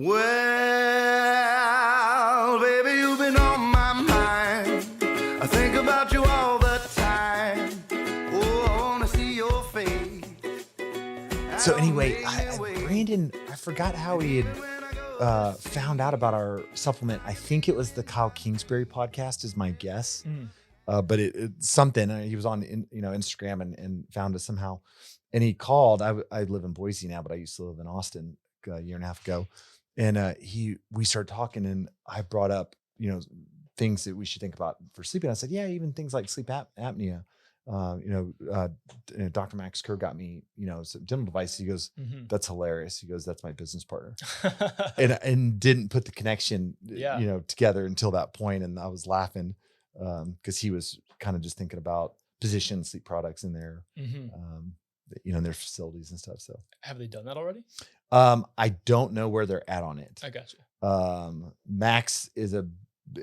Well, baby, you've been on my mind. I think about you all the time. Oh, I want to see your face. So anyway, Brandon, I forgot how he had found out about our supplement. I think it was the Kyle Kingsbury podcast is my guess. But it's something, he was on Instagram and found us somehow. And he called. I live in Boise now, but I used to live in Austin a year and a half ago. And we started talking, and I brought up, things that we should think about for sleeping. I said, yeah, even things like sleep apnea. Dr. Max Kerr got me, some dental device. He goes, that's hilarious. He goes, that's my business partner. and didn't put the connection, together until that point. And I was laughing because he was kind of just thinking about position sleep products in their, in their facilities and stuff. So have they done that already? I don't know where they're at on it. I got you. Max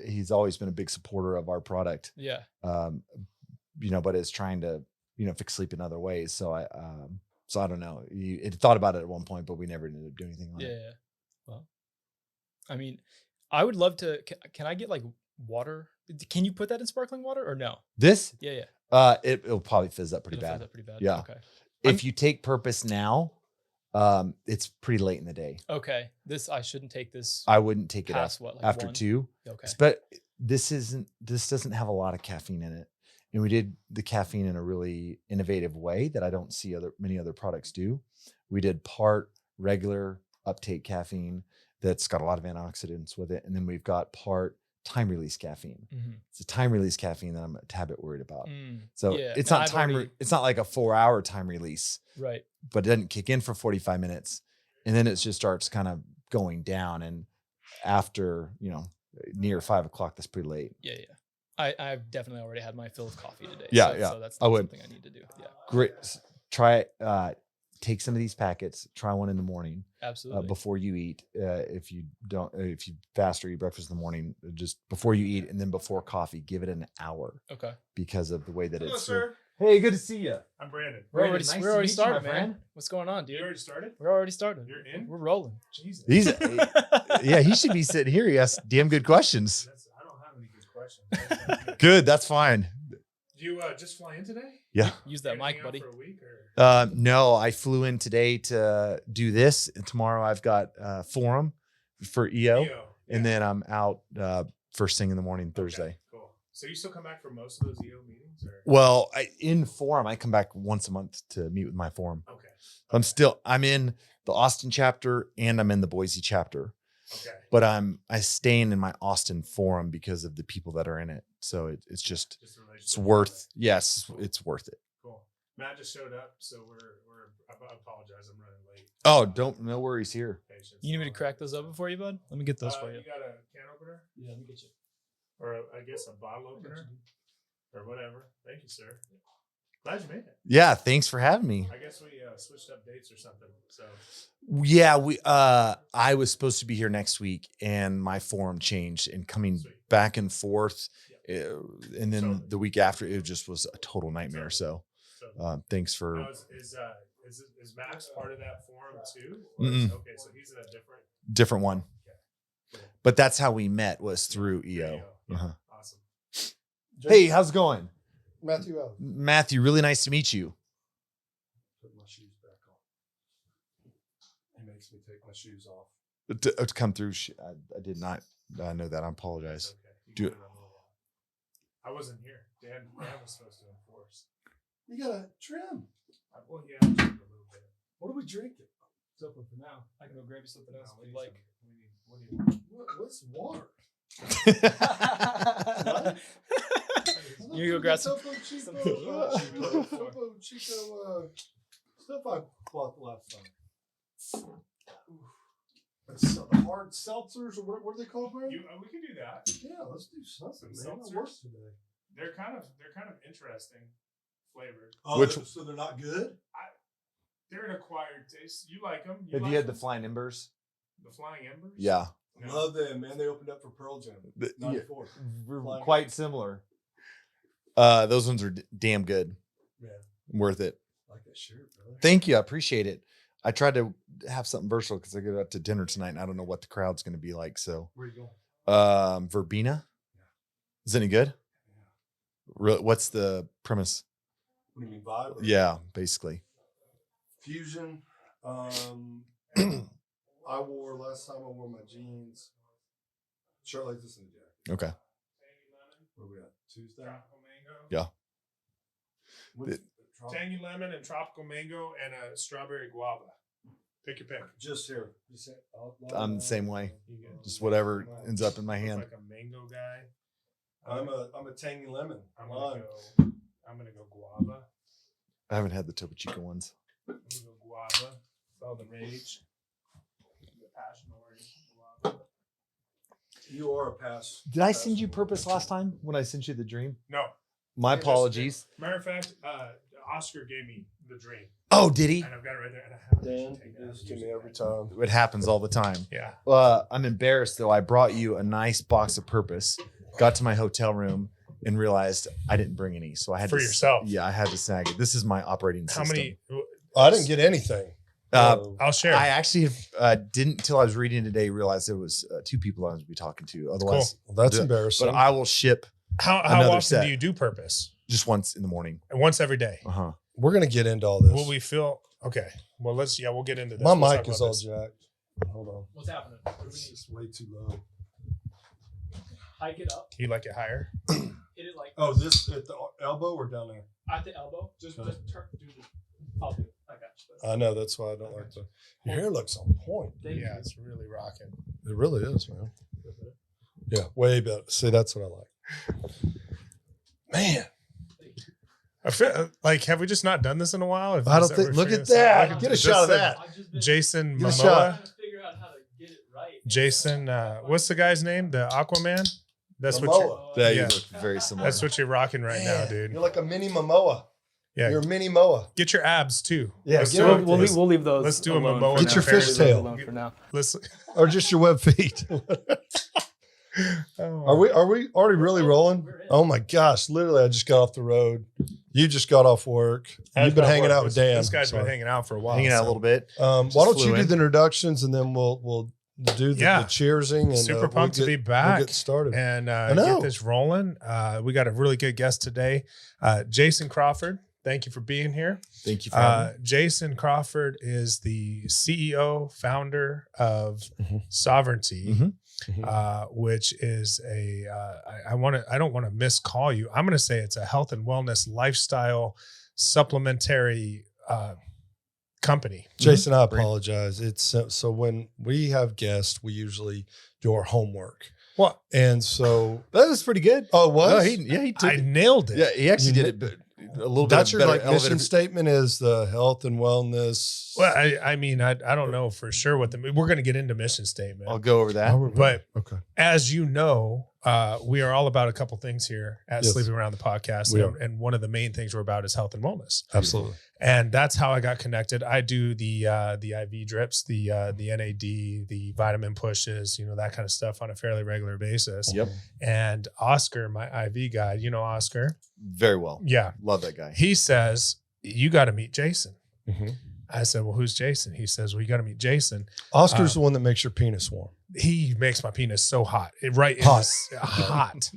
he's always been a big supporter of our product. Yeah. But is trying to, fix sleep in other ways. So I don't know. He thought about it at one point, but we never ended up doing anything on it. Yeah. Well, I mean, I would love to, can I get like water? Can you put that in sparkling water or no? This? Yeah. It'll probably fizz up pretty bad. Yeah. Okay. If you take Purpose now, it's pretty late in the day. Okay. I shouldn't take this. I wouldn't take it after 1? 2. Okay. But this doesn't have a lot of caffeine in it. And we did the caffeine in a really innovative way that I don't see many other products do. We did part regular uptake caffeine that's got a lot of antioxidants with it. And then we've got part time release caffeine. It's a time release caffeine that I'm a tad bit worried about. So it's not it's not like a 4-hour time release, right? But it doesn't kick in for 45 minutes. And then it just starts kind of going down. And after, near 5 o'clock, that's pretty late. Yeah. I've definitely already had my fill of coffee today. Yeah. So that's something I need to do. Yeah. Great. Try take some of these packets, try one in the morning. Absolutely. Before you eat. If you fast or eat breakfast in the morning, just before you eat, and then before coffee, give it an hour. Okay. Because of the way that Hello, it's. sir. Hey, good to see you. I'm Brandon. We're already started, my man. friend. What's going on, dude? You already started? We're already started. You're in? We're rolling. Jesus. He should be sitting here. He asks damn good questions. I don't have any good questions. Good, that's fine. Do you just fly in today? Yeah. Use that mic, buddy. For a week or? No, I flew in today to do this. And tomorrow I've got forum for EO. And then I'm out first thing in the morning Thursday. Okay, cool. So you still come back for most of those EO meetings? Or? Well, in forum, I come back once a month to meet with my forum. Okay. I'm in the Austin chapter and I'm in the Boise chapter. Okay. But I staying in my Austin forum because of the people that are in it. So it's worth. Yes, it's worth it. Cool. Matt just showed up, so I apologize. I'm running late. Oh, no worries here. Patience. You need me to crack those open for you, bud? Let me get those for you. You got a can opener? Yeah, let me get you. Or I guess a bottle opener? Or whatever. Thank you, sir. Glad you made it. Yeah, thanks for having me. I guess we switched up dates or something. So yeah, I was supposed to be here next week, and my forum changed, and coming back and forth, and then the week after, it just was a total nightmare. So thanks for. Now is Max part of that forum too? Okay, so he's in a different one. Okay. Cool. But that's how we met, was through EO. Yeah. Awesome. Hey, how's it going? Matthew, really nice to meet you. Put my shoes back on. He makes me take my shoes off. To come through, I did not know that. I apologize. Okay. I wasn't here. Dan was supposed to enforce. You gotta trim. Well, yeah, I trimmed a little bit. What are we drinking? Something for now. I can go grab you something else if you'd like. What's water? What? You go grab some Chico stuff I bought last time. The hard seltzers, or what are they called, man? We can do that. Yeah, let's do something. Some Man, seltzers? I work today. They're kind of interesting flavored. Oh, so they're not good? They're an acquired taste. You like them? Have you had the Flying Embers? The Flying Embers? Yeah. No. Love them, man. They opened up for Pearl Jam. 94. We're quite similar. Those ones are damn good. Yeah. Worth it. I like that shirt, brother. Thank you. I appreciate it. I tried to have something versatile because I go out to dinner tonight and I don't know what the crowd's going to be like. So, Where you going? Verbena. Is it any good? What's the premise? What do you mean, vibe? Yeah, basically. Fusion. Last time I wore my jeans, shirt like this and a jacket. Okay. Where we at? Tuesday? Tropical mango. Yeah. What's Tangy lemon and tropical mango and a strawberry guava. Pick your pick. Just here. I'm the same way. You get Just whatever ends up in my hand. like a mango guy. I'm a tangy lemon. I'm Lime. gonna go guava. I haven't had the Topo Chico ones. I'm gonna go guava. Follow the rage. The passion orange guava. You are a pass. Did I send you purpose last time when I sent you the dream? No. My apologies. Matter of fact, Oscar gave me the dream. Oh, did he? And I've got it right there. And I haven't Dan, actually taken you do it. this to me every time. It happens all the time. Yeah. I'm embarrassed though. I brought you a nice box of purpose, got to my hotel room and realized I didn't bring any. So I had For to, yourself. Yeah, I had to snag it. This is my operating How system. many? I didn't get anything. I'll share. I actually didn't until I was reading today realize there was 2 people I was to be talking to. Otherwise, Well, that's the- embarrassing. but I will ship How another often set. do you do purpose? just once in the morning. Once every day. Uh-huh. We're gonna get into all this. Will we feel okay? Well, we'll get into this. My We'll mic talk is about all this. jacked. Hold on. What's happening? What do we It's need? just way too low. Hike it up. You like it higher? Hit it like Oh, this at the elbow or down there? at the elbow. Just turn. Do the. I'll do it. I got you. I know that's why I don't like the. Your hair looks on point. Thank Yeah, you. it's really rocking. It really is, man. Yeah, way better. See, that's what I like. Man, I feel like, have we just not done this in a while? I don't think. Look at that. Get a shot of that. I've just been Jason Get a Momoa. shot. trying to figure out how to get it right. Jason, what's the guy's name? The Aquaman. That's what Momoa. Yeah, Yeah. you look very similar. that's what you're rocking right now, Man, dude. You're like a mini Momoa. Yeah, You're a mini Moa. get your abs too. Yeah, Let's get do it. it. We'll leave those. let's do a alone Momoa for Get now. your fishtail. Alone for now. Let's. Or just your web feet. Are we already really rolling? Oh my gosh! Literally, I just got off the road. You just got off work. You've been hanging out with Dan. This guy's been Sorry. hanging out for a while. hanging out a so little bit. Why Just don't you flew do in. the introductions and then we'll do the cheersing and Super we'll pumped to be back. We'll get started. and know. get this rolling. We got a really good guest today, Jason Crawford. Thank you for being here. Thank you for having me. Jason Crawford is the CEO, founder of Mhm. Sovereignty, Mhm. which is a I don't want to miscall you. I'm going to say it's a health and wellness lifestyle supplementary company. Jason, I apologize. It's so when we have guests, we usually do our homework, Well, and so That was pretty good. oh, it was No, he took I it. nailed it. Yeah, he actually You did it, but a little bit that's your better. like mission statement is the health and wellness. Well, I mean, I don't know for sure what we're going to get into mission statement. I'll go over that. Oh, But okay, as you know, we are all about a couple things here at Yes. Sleeping Around the Podcast. We And one of the main things we're about is health and wellness. absolutely. And that's how I got connected. I do the IV drips, the NAD, the vitamin pushes, that kind of stuff on a fairly regular basis. Yep. And Oscar, my IV guy, Oscar. Very well. Yeah. Love that guy. He says, you got to meet Jason. Mhm. I said, well, who's Jason? He says, well, you got to meet Jason. Oscar's the one that makes your penis warm. He makes my penis so hot. Right. Hot. Hot.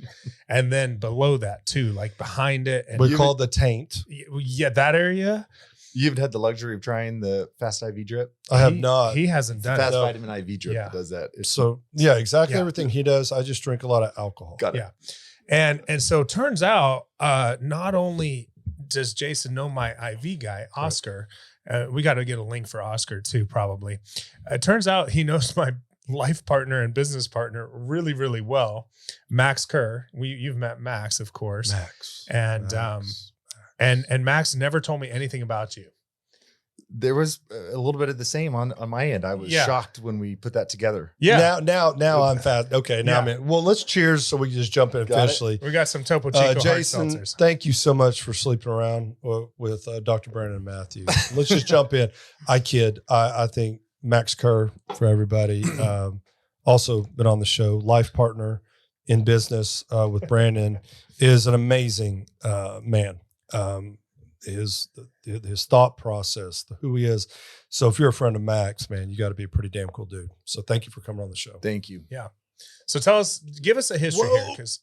And then below that too, like behind it. And We call it the taint. yeah, that area. You haven't had the luxury of trying the fast IV drip? I have he, not. He hasn't done Fast it. vitamin IV drip Yeah. that does that. It's So yeah, exactly Yeah. everything he does. I just drink a lot of alcohol. got it. Yeah. And so it turns out, not only does Jason know my IV guy, Oscar, we got to get a link for Oscar too, probably. It turns out he knows my life partner and business partner really, really well, Max Kerr. You've met Max, of course. Max. And Max. and Max never told me anything about you. There was a little bit of the same on my end. I was Yeah. shocked when we put that together. Yeah. Now I'm fat. Okay. Now Yeah. I'm in. Well, let's cheers so we can just jump in Got it. officially. We got some Topo Chico hard Jason, seltzers. thank you so much for sleeping around with Dr. Brandon and Matthew. Let's just jump in. I kid. I think Max Kerr, for everybody, also been on the show, life partner in business with Brandon, is an amazing man. his thought process, who he is. So if you're a friend of Max, man, you got to be a pretty damn cool dude. So thank you for coming on the show. Thank you. So give us a history here, because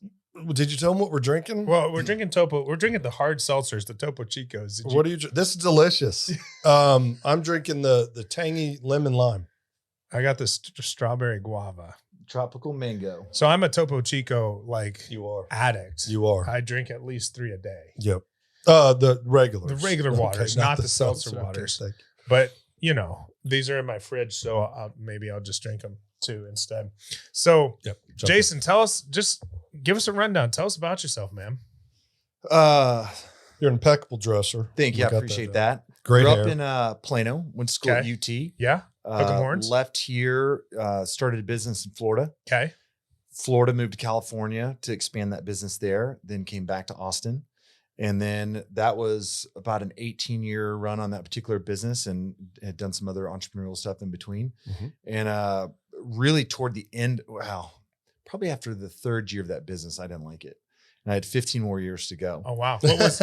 Did you tell them what we're drinking? we're drinking Topo. We're drinking the hard seltzers, the Topo Chicos. What are you? This is delicious. I'm drinking the tangy lemon lime. I got this strawberry guava. Tropical mango. So I'm a Topo Chico You are. addict. You are. I drink at least 3 a day. Yep. The regular. The waters, not the seltzer waters. Okay, But these are in my fridge, so maybe I'll just drink them too instead. So, yep. Jason, just give us a rundown. Tell us about yourself, man. You're an impeccable dresser. Thank you. We I got appreciate that. Great Grew hair. up in Plano. Went to school at UT. Yeah. Hook 'em horns. Left here. Started a business in Florida. Okay. Florida, moved to California to expand that business there. Then came back to Austin. And then that was about an 18-year run on that particular business, and had done some other entrepreneurial stuff in between. Mhm. And really toward the end, probably after the 3rd year of that business, I didn't like it. And I had 15 more years to go. Oh, wow. What was,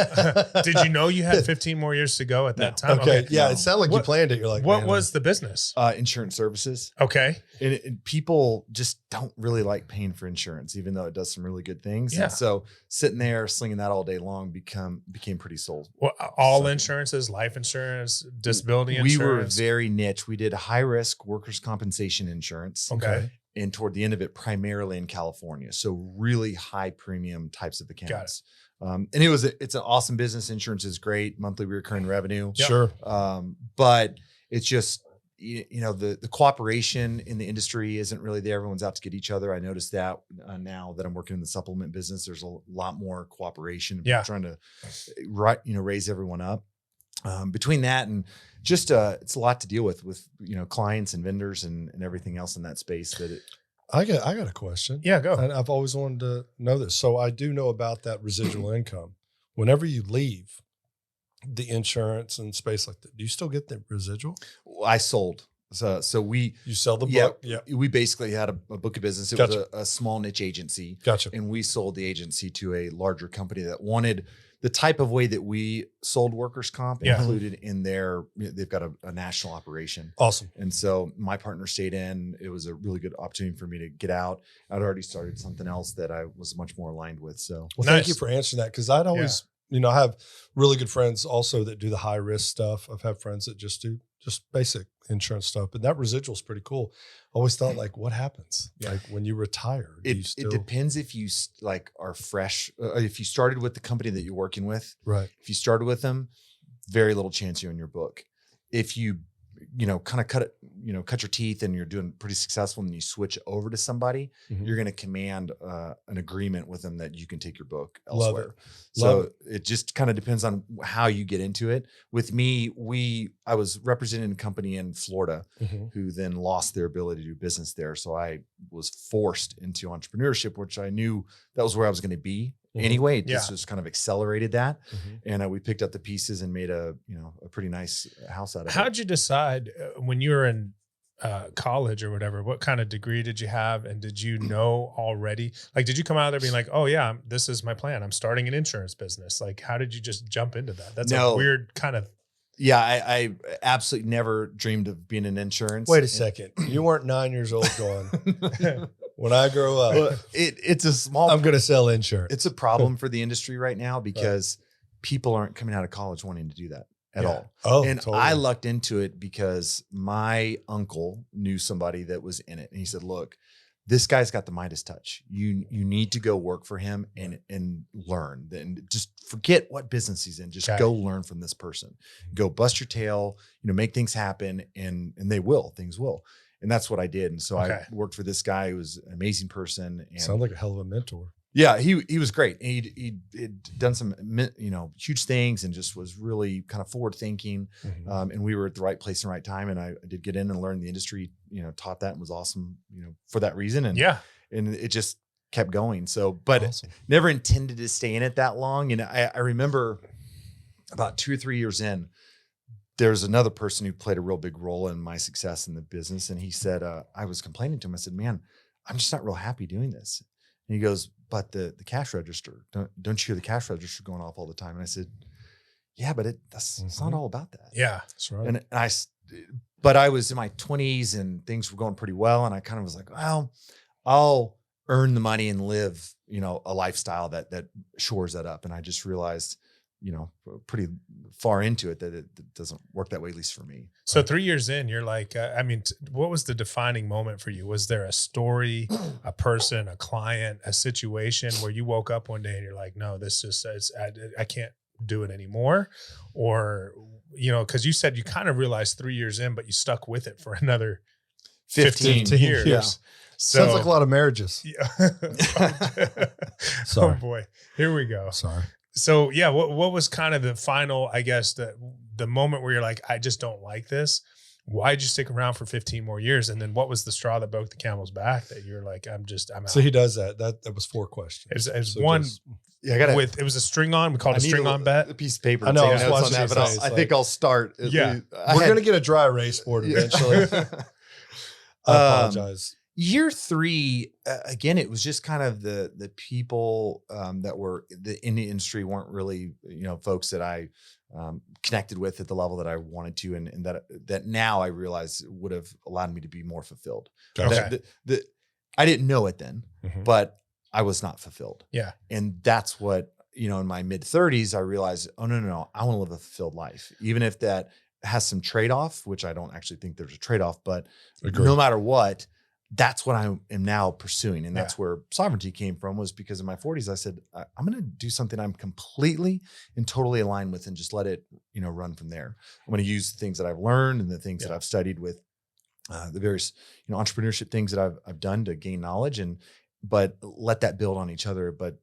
did you know you had 15 more years to go at that time? Okay. Yeah. No. It sounded like you planned it. You're like, What man, was the business? Insurance services. Okay. And people just don't really like paying for insurance, even though it does some really good things. Yeah. And so sitting there slinging that all day long became pretty soul. Well, all Something. insurances, life insurance, disability insurance. We were very niche. We did high risk workers' compensation insurance. Okay. And toward the end of it, primarily in California. So really high premium types of accounts. And it's an awesome business. Insurance is great. Monthly recurring revenue. Yep. Sure. But it's just, the cooperation in the industry isn't really there. Everyone's out to get each other. I noticed that now that I'm working in the supplement business, there's a lot more cooperation. Yeah. Trying to raise everyone up. Between that and just it's a lot to deal with clients and vendors and everything else in that space I got a question. Yeah, go. And I've always wanted to know this. So I do know about that residual income. Whenever you leave the insurance and space like that, do you still get the residual? I sold. So we You sell the book? Yeah, we basically had a book of business. It Gotcha. was a small niche agency. Gotcha. And we sold the agency to a larger company that wanted the type of way that we sold workers' comp included in they've got a national operation. Awesome. And so my partner stayed in. It was a really good opportunity for me to get out. I'd already started something else that I was much more aligned with. So Well, Nice. thank you for answering that. Cause I'd always, I have really good friends also that do the high risk stuff. I've had friends that just do just basic insurance stuff, but that residual is pretty cool. Always thought like, what happens? Like when you retire, do you it still, depends if you are fresh. If you started with the company that you're working with, right. if you started with them, very little chance you're in your book. If you, kind of cut your teeth and you're doing pretty successful and you switch over to somebody, Mhm. you're going to command an agreement with them that you can take your book Love elsewhere. it. So Love it just kind of depends on how you get into it. With me, I was representing a company in Florida Mhm. who then lost their ability to do business there. So I was forced into entrepreneurship, which I knew that was where I was going to be Mhm. anyway. It Yeah. just kind of accelerated that. Mhm. And we picked up the pieces and made a pretty nice house out of it. How'd you decide when you were in college or whatever, what kind of degree did you have? And did you know already, like, did you come out there being like, oh yeah, this is my plan. I'm starting an insurance business. Like, how did you just jump into that? That's a No. weird kind of, Yeah, I absolutely never dreamed of being in insurance. Wait a second. You weren't 9 years old going, when I grow up, Well, it's a small I'm going to sell insurance. it's a problem for the industry right now because people aren't coming out of college wanting to do that at Yeah. all. Oh, And totally. I lucked into it because my uncle knew somebody that was in it. And he said, look, this guy's got the Midas touch. You need to go work for him and learn. Then just forget what business he's in. Just Okay. go learn from this person. Go bust your tail, make things happen, and things will. And that's what I did. And so Okay. I worked for this guy who was an amazing person. And Sounds like a hell of a mentor. yeah, he was great. He'd done some huge things and just was really kind of forward thinking. Mhm. And we were at the right place and right time. And I did get in and learn the industry. Taught that and was awesome. For that reason. And and it just kept going. So, but Awesome. never intended to stay in it that long. And I remember about 2 or 3 years in, there's another person who played a real big role in my success in the business. And he said, I was complaining to him. I said, man, I'm just not real happy doing this. And he goes, but the cash register, don't you hear the cash register going off all the time? And I said, yeah, but it's not all about that. Yeah. That's right. And but I was in my 20s and things were going pretty well. And I kind of was like, well, I'll earn the money and live, a lifestyle that shores that up. And I just realized, pretty far into it that it doesn't work that way, at least for me. So 3 years in, you're like, what was the defining moment for you? Was there a story, a person, a client, a situation where you woke up one day and you're like, no, I can't do it anymore? Or, because you said you kind of realized 3 years in, but you stuck with it for another 15 years. Yeah. So, Sounds like a lot of marriages. Yeah. Sorry. Oh boy, here we go. Sorry. So yeah, what was kind of the final, I guess, the moment where you're like, I just don't like this? Why'd you stick around for 15 more years? And then what was the straw that broke the camel's back that you're like, I'm out? So he does that. That was 4 questions. It's So one Yeah, I got it was a string on. We called it a string on bet. A piece of paper. I know, Take I was notes on watching that, you but say, I it's think I'll start. Yeah. We're going to get a dry erase board eventually. I apologize. Year 3, again, it was just kind of the people that were in the industry weren't really, folks that I connected with at the level that I wanted to, and that now I realize would have allowed me to be more fulfilled. Okay. I didn't know it then, Mhm. but I was not fulfilled. Yeah. And that's what, in my mid 30s, I realized, oh, no, I want to live a fulfilled life, even if that has some trade-off, which I don't actually think there's a trade-off, but Agreed. no matter what, that's what I am now pursuing. And that's Yeah. where sovereignty came from, was because in my 40s, I said, I'm going to do something I'm completely and totally aligned with and just let it, run from there. I'm going to use the things that I've learned and the things that I've studied with the various, entrepreneurship things that I've done to gain knowledge, but let that build on each other. But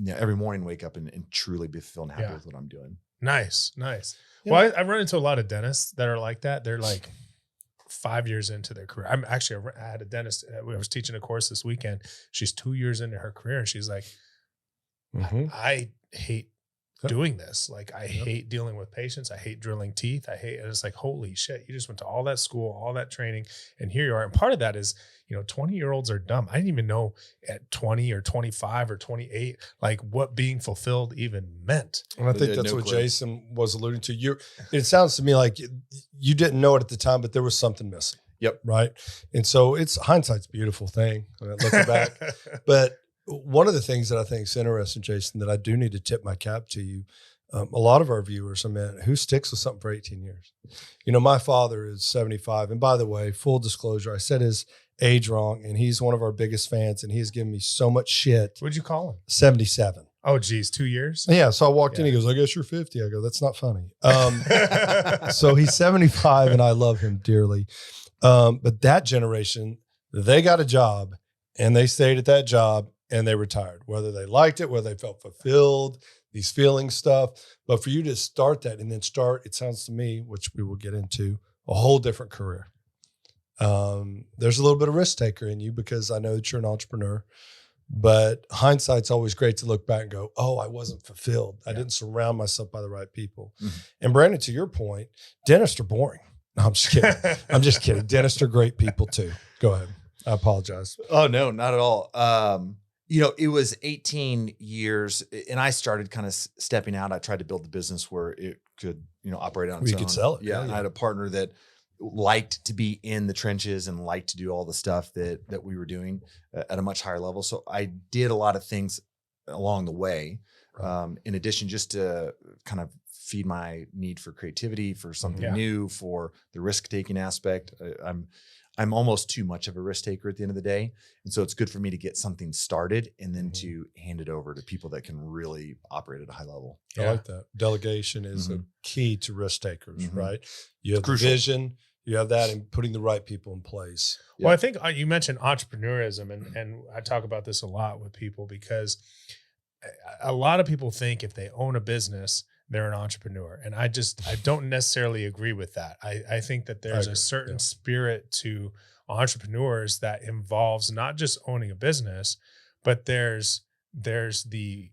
every morning wake up and truly be fulfilled and happy with what I'm doing. Nice. Yeah. Well, I run into a lot of dentists that are like that. They're like 5 years into their career. I had a dentist. I was teaching a course this weekend. She's 2 years into her career, and she's like, Mhm. I hate doing this. Like, I hate dealing with patients. I hate drilling teeth. And it's like, holy shit, you just went to all that school, all that training, and here you are. And part of that is, 20-year-olds are dumb. I didn't even know at 20 or 25 or 28, like what being fulfilled even meant. And I think Yeah, that's no what clue. Jason was alluding to. It sounds to me like you didn't know it at the time, but there was something missing. Yep. Right. And so hindsight's a beautiful thing looking back. But one of the things that I think is interesting, Jason, that I do need to tip my cap to you, a lot of our viewers, who sticks with something for 18 years? My father is 75. And by the way, full disclosure, I said his age wrong, and he's one of our biggest fans, and he's given me so much shit. What'd you call him? 77. Oh, geez, 2 years? Yeah. So I walked in, he goes, I guess you're 50. I go, that's not funny. So he's 75 and I love him dearly. But that generation, they got a job and they stayed at that job and they retired, whether they liked it, whether they felt fulfilled, these feeling stuff. But for you to start that and then it sounds to me, which we will get into, a whole different career. There's a little bit of risk taker in you because I know that you're an entrepreneur, but hindsight's always great to look back and go, oh, I wasn't fulfilled. I didn't surround myself by the right people. Mm-hmm. And Brandon, to your point, dentists are boring. No, I'm just kidding. I'm just kidding. Dentists are great people too. Go ahead. I apologize. Oh, no, not at all. It was 18 years and I started kind of stepping out. I tried to build the business where it could, operate on its You own. could sell it. Yeah. And I had a partner that liked to be in the trenches and liked to do all the stuff that we were doing at a much higher level. So I did a lot of things along the way. In addition, just to kind of feed my need for creativity, for something new, for the risk-taking aspect. I'm almost too much of a risk taker at the end of the day. And so it's good for me to get something started and then to hand it over to people that can really operate at a high level. I like that. Delegation is a key to risk takers, right? You have the vision, you have that, and putting the right people in place. Well, I think you mentioned entrepreneurism, and I talk about this a lot with people because a lot of people think if they own a business, they're an entrepreneur. And I don't necessarily agree with that. I think that there's a certain spirit to entrepreneurs that involves not just owning a business, but there's the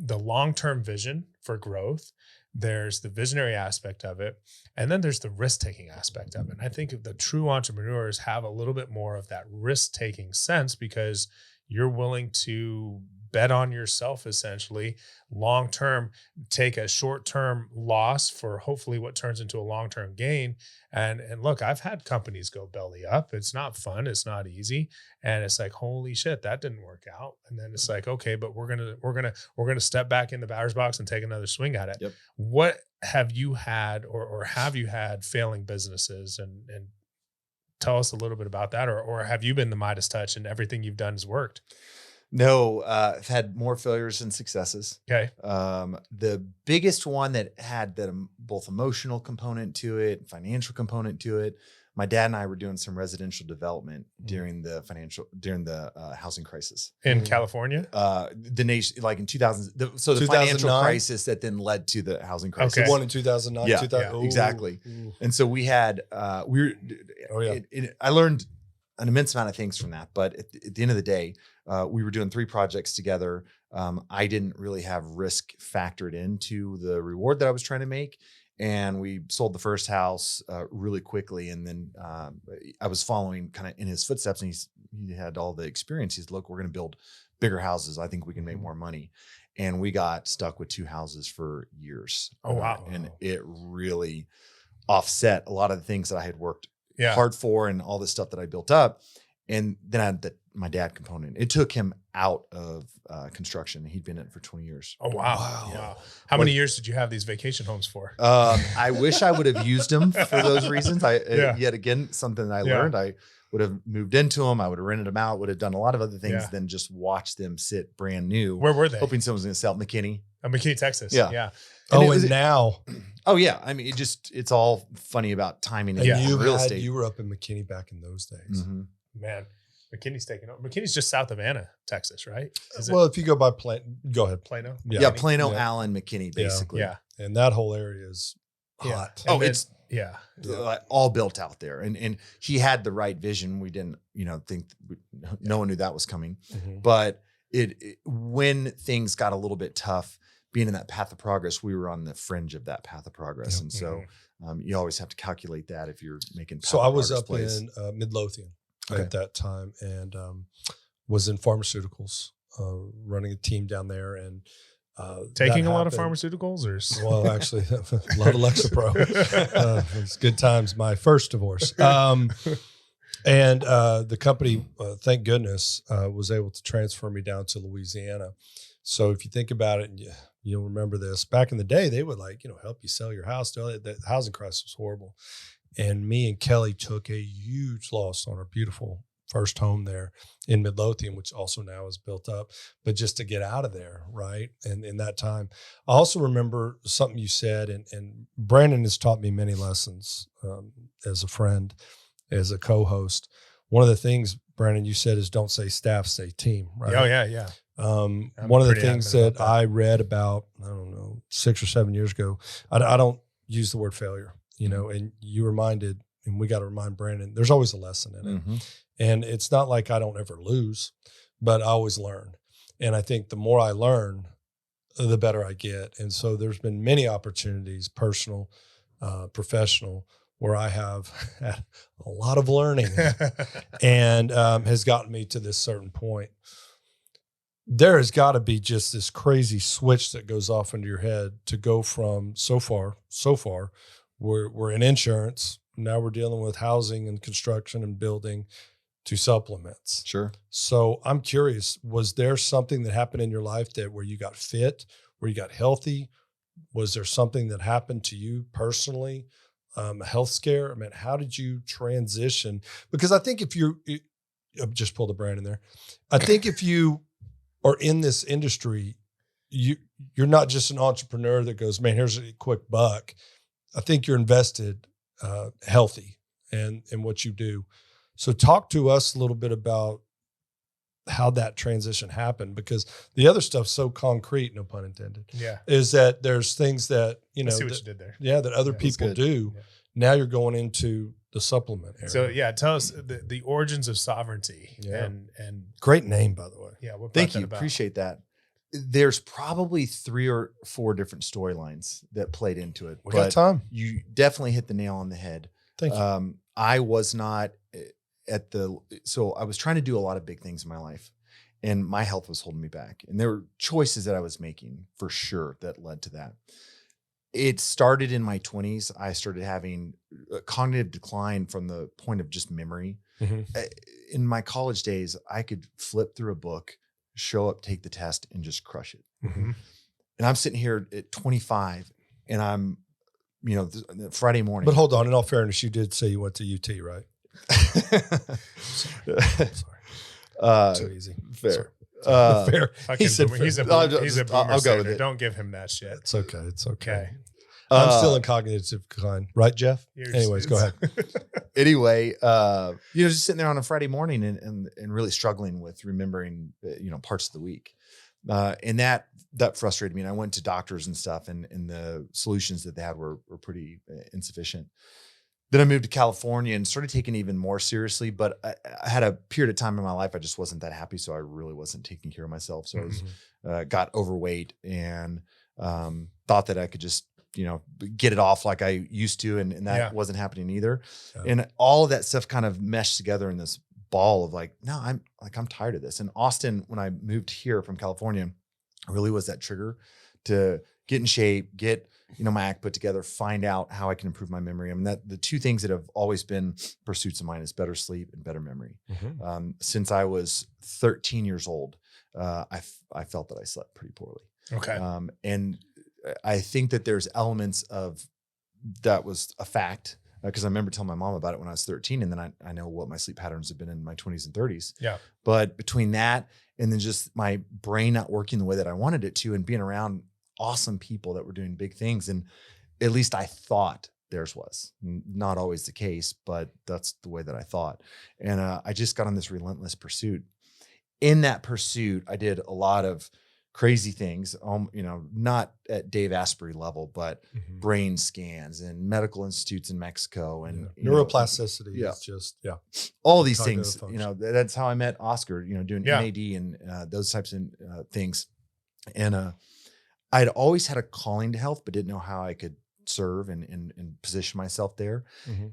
long-term vision for growth. There's the visionary aspect of it. And then there's the risk-taking aspect of it. And I think the true entrepreneurs have a little bit more of that risk-taking sense because you're willing to bet on yourself, essentially, long-term, take a short-term loss for hopefully what turns into a long-term gain. And look, I've had companies go belly up. It's not fun. It's not easy. And it's like, holy shit, that didn't work out. And then it's like, okay, but we're going to step back in the batter's box and take another swing at it. Yep. What have you had or have you had failing businesses, and tell us a little bit about that, or have you been the Midas touch and everything you've done has worked? No, I've had more failures than successes. Okay. The biggest one that had both emotional component to it, financial component to it. My dad and I were doing some residential development during the housing crisis In California? The nation, like in 2000. The financial 2009? crisis that then led to the housing crisis. Okay. The one in 2009. Yeah, 2000, yeah, exactly. Ooh. And so we had, I learned an immense amount of things from that. But at the end of the day, we were doing 3 projects together. I didn't really have risk factored into the reward that I was trying to make. And we sold the first house really quickly. And then I was following kind of in his footsteps, and he had all the experience. He's, look, we're going to build bigger houses. I think we can make more money. And we got stuck with 2 houses for years. Oh, wow. And it really offset a lot of the things that I had worked hard for and all this stuff that I built up. And then I had my dad component. It took him out of construction. He'd been in it for 20 years. Oh, wow. Yeah. How many years did you have these vacation homes for? I wish I would have used them for those reasons. Yet again, something that I learned. I would have moved into them. I would have rented them out, would have done a lot of other things than just watch them sit brand new. Where were they? Hoping someone's going to sell McKinney. McKinney, Texas. Yeah. And now. Oh, yeah. I mean, it's all funny about timing and real estate. You were up in McKinney back in those days. Mm-hmm. Man, McKinney's taking over. McKinney's just south of Anna, Texas, right? Well, if you go by go ahead. Plano? Yeah, Plano, Allen, McKinney, basically. Yeah. And that whole area is hot. Oh, it's like all built out there. And he had the right vision. We didn't, think no one knew that was coming. Mm-hmm. But when things got a little bit tough, being in that path of progress, we were on the fringe of that path of progress. And so you always have to calculate that if you're making path So of I was up plays. in Midlothian at that time, and was in pharmaceuticals, running a team down there, and taking a lot of pharmaceuticals, or well, actually, a lot of Lexapro. It's good times. My first divorce, and the company, thank goodness, was able to transfer me down to Louisiana. So if you think about it, and you'll remember this, back in the day, they would help you sell your house. The housing crisis was horrible. And me and Kelly took a huge loss on our beautiful first home there in Midlothian, which also now is built up, but just to get out of there, right? And in that time, I also remember something you said, and Brandon has taught me many lessons as a friend, as a co-host. One of the things, Brandon, you said is don't say staff, say team, right? Oh, yeah. One of the things that I read about, 6 or 7 years ago, I don't use the word failure, and you reminded, and we got to remind Brandon, there's always a lesson in it. Mm-hmm. And it's not like I don't ever lose, but I always learn. And I think the more I learn, the better I get. And so there's been many opportunities, personal, professional, where I have had a lot of learning and has gotten me to this certain point. There has got to be just this crazy switch that goes off into your head to go from so far, we're in insurance. Now we're dealing with housing and construction and building, to supplements. Sure. So I'm curious, was there something that happened in your life where you got fit, where you got healthy? Was there something that happened to you personally? A health scare? I mean, how did you transition? Because I think if I'll just pull the brand in there. I think if you are in this industry, you're not just an entrepreneur that goes, man, here's a quick buck. I think you're invested healthy in what you do. So talk to us a little bit about how that transition happened, because the other stuff's so concrete, no pun intended. Yeah. Is that there's things that, I see what you did there. Yeah, that other people do. Yeah. Now you're going into the supplement area. So tell us the origins of sovereignty. Yeah. And great name, by the way. Yeah. Thank you. Appreciate that. There's probably 3 or 4 different storylines that played into it. We got time. You definitely hit the nail on the head. Thank you. I was not so I was trying to do a lot of big things in my life. and my health was holding me back. And there were choices that I was making for sure that led to that. It started in my 20s. I started having a cognitive decline from the point of just memory. In my college days, I could flip through a book, show up, take the test, and just crush it. And I'm sitting here at 25, and I'm, Friday morning. But hold on, in all fairness, you did say you went to UT, right? Sorry. Too easy. Fair. Fair. He said fair. he's a boomer. I'll go with it. Don't give him that shit. It's okay. It's okay. Okay. I'm still in cognitive decline, right, Jeff? Anyways, go ahead. Anyway, just sitting there on a Friday morning and really struggling with remembering, parts of the week. And that frustrated me. And I went to doctors and stuff, and the solutions that they had were pretty insufficient. Then I moved to California and started taking it even more seriously. But I had a period of time in my life I just wasn't that happy, so I really wasn't taking care of myself. So I was got overweight and thought that I could just get it off like I used to, and that wasn't happening either. Yeah. And all of that stuff kind of meshed together in this ball of like, no, I'm tired of this. And Austin, when I moved here from California, really was that trigger to get in shape, get my act put together, find out how I can improve my memory. I mean, that the two things that have always been pursuits of mine is better sleep and better memory. Since I was 13 years old, I felt that I slept pretty poorly. Okay. And I think that there's elements of that was a fact, because I remember telling my mom about it when I was 13, and then I know what my sleep patterns have been in my 20s and 30s. Yeah. But between that and then just my brain not working the way that I wanted it to, and being around awesome people that were doing big things, and at least I thought theirs was. Not always the case, but that's the way that I thought. And I just got on this relentless pursuit. In that pursuit, I did a lot of crazy things, not at Dave Asprey level, but brain scans and medical institutes in Mexico and neuroplasticity is just, all these things, that's how I met Oscar, doing NAD and those types of things. And I'd always had a calling to health, but didn't know how I could serve and position myself there.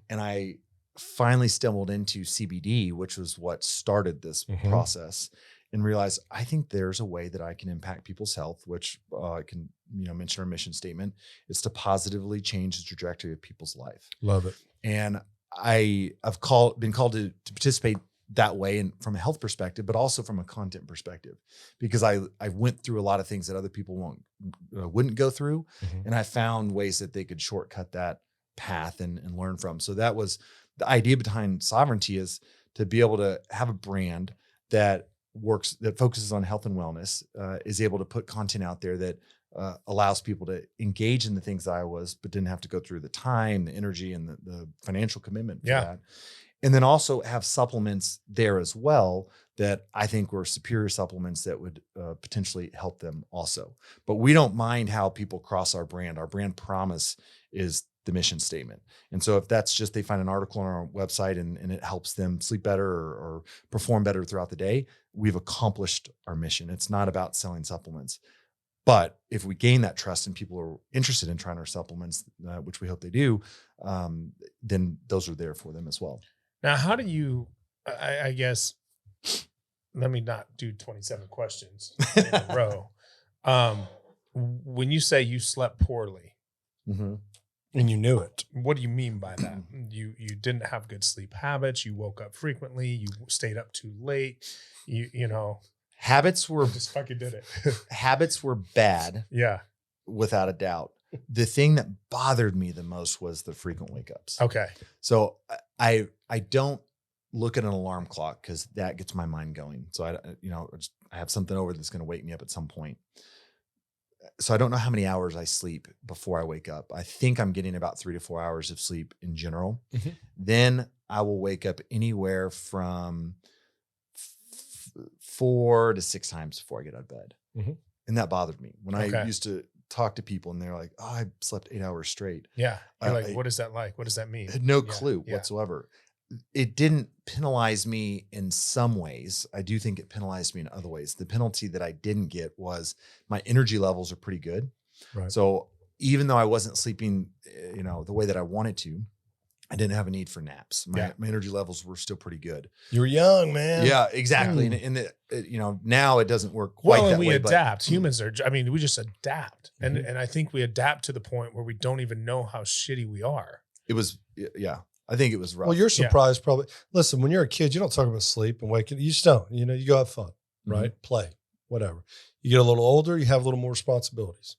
And I finally stumbled into CBD, which was what started this process, and realized I think there's a way that I can impact people's health, which I can, mention our mission statement is to positively change the trajectory of people's life. Love it. And I've been called to participate that way, and from a health perspective, but also from a content perspective, because I went through a lot of things that other people wouldn't go through. And I found ways that they could shortcut that path and learn from. So that was the idea behind Sovereignty, is to be able to have a brand that focuses on health and wellness, is able to put content out there that allows people to engage in the things that I was, but didn't have to go through the time, the energy, and the financial commitment for that. And then also have supplements there as well that I think were superior supplements that would potentially help them also. But we don't mind how people cross our brand. Our brand promise is the mission statement. And so if that's just they find an article on our website and it helps them sleep better or perform better throughout the day, we've accomplished our mission. It's not about selling supplements. But if we gain that trust and people are interested in trying our supplements, which we hope they do, then those are there for them as well. Now, how do you, I guess, let me not do 27 questions in a row. When you say you slept poorly, and you knew it, what do you mean by that? You didn't have good sleep habits. You woke up frequently. You stayed up too late. Habits were just fucking did it. Habits were bad. Yeah, without a doubt. The thing that bothered me the most was the frequent wake ups. Okay. So I don't look at an alarm clock, because that gets my mind going. So I have something over that's going to wake me up at some point. So I don't know how many hours I sleep before I wake up. I think I'm getting about 3 to 4 hours of sleep in general. Then I will wake up anywhere from 4 to 6 times before I get out of bed. And that bothered me when I used to talk to people and they're like, oh, I slept 8 hours straight. Yeah. You're like, what is that like? What does that mean? I had no clue whatsoever. It didn't penalize me in some ways. I do think it penalized me in other ways. The penalty that I didn't get was my energy levels are pretty good. Right. So even though I wasn't sleeping, the way that I wanted to, I didn't have a need for naps. My energy levels were still pretty good. You were young, man. Yeah, exactly. And now it doesn't work quite that we way. adapt. Humans are, we just adapt. And I think we adapt to the point where we don't even know how shitty we are. It was, I think it was rough. Well, you're surprised probably. Listen, when you're a kid, you don't talk about sleep and waking. You just don't. You go have fun, right? Play, whatever. You get a little older, you have a little more responsibilities.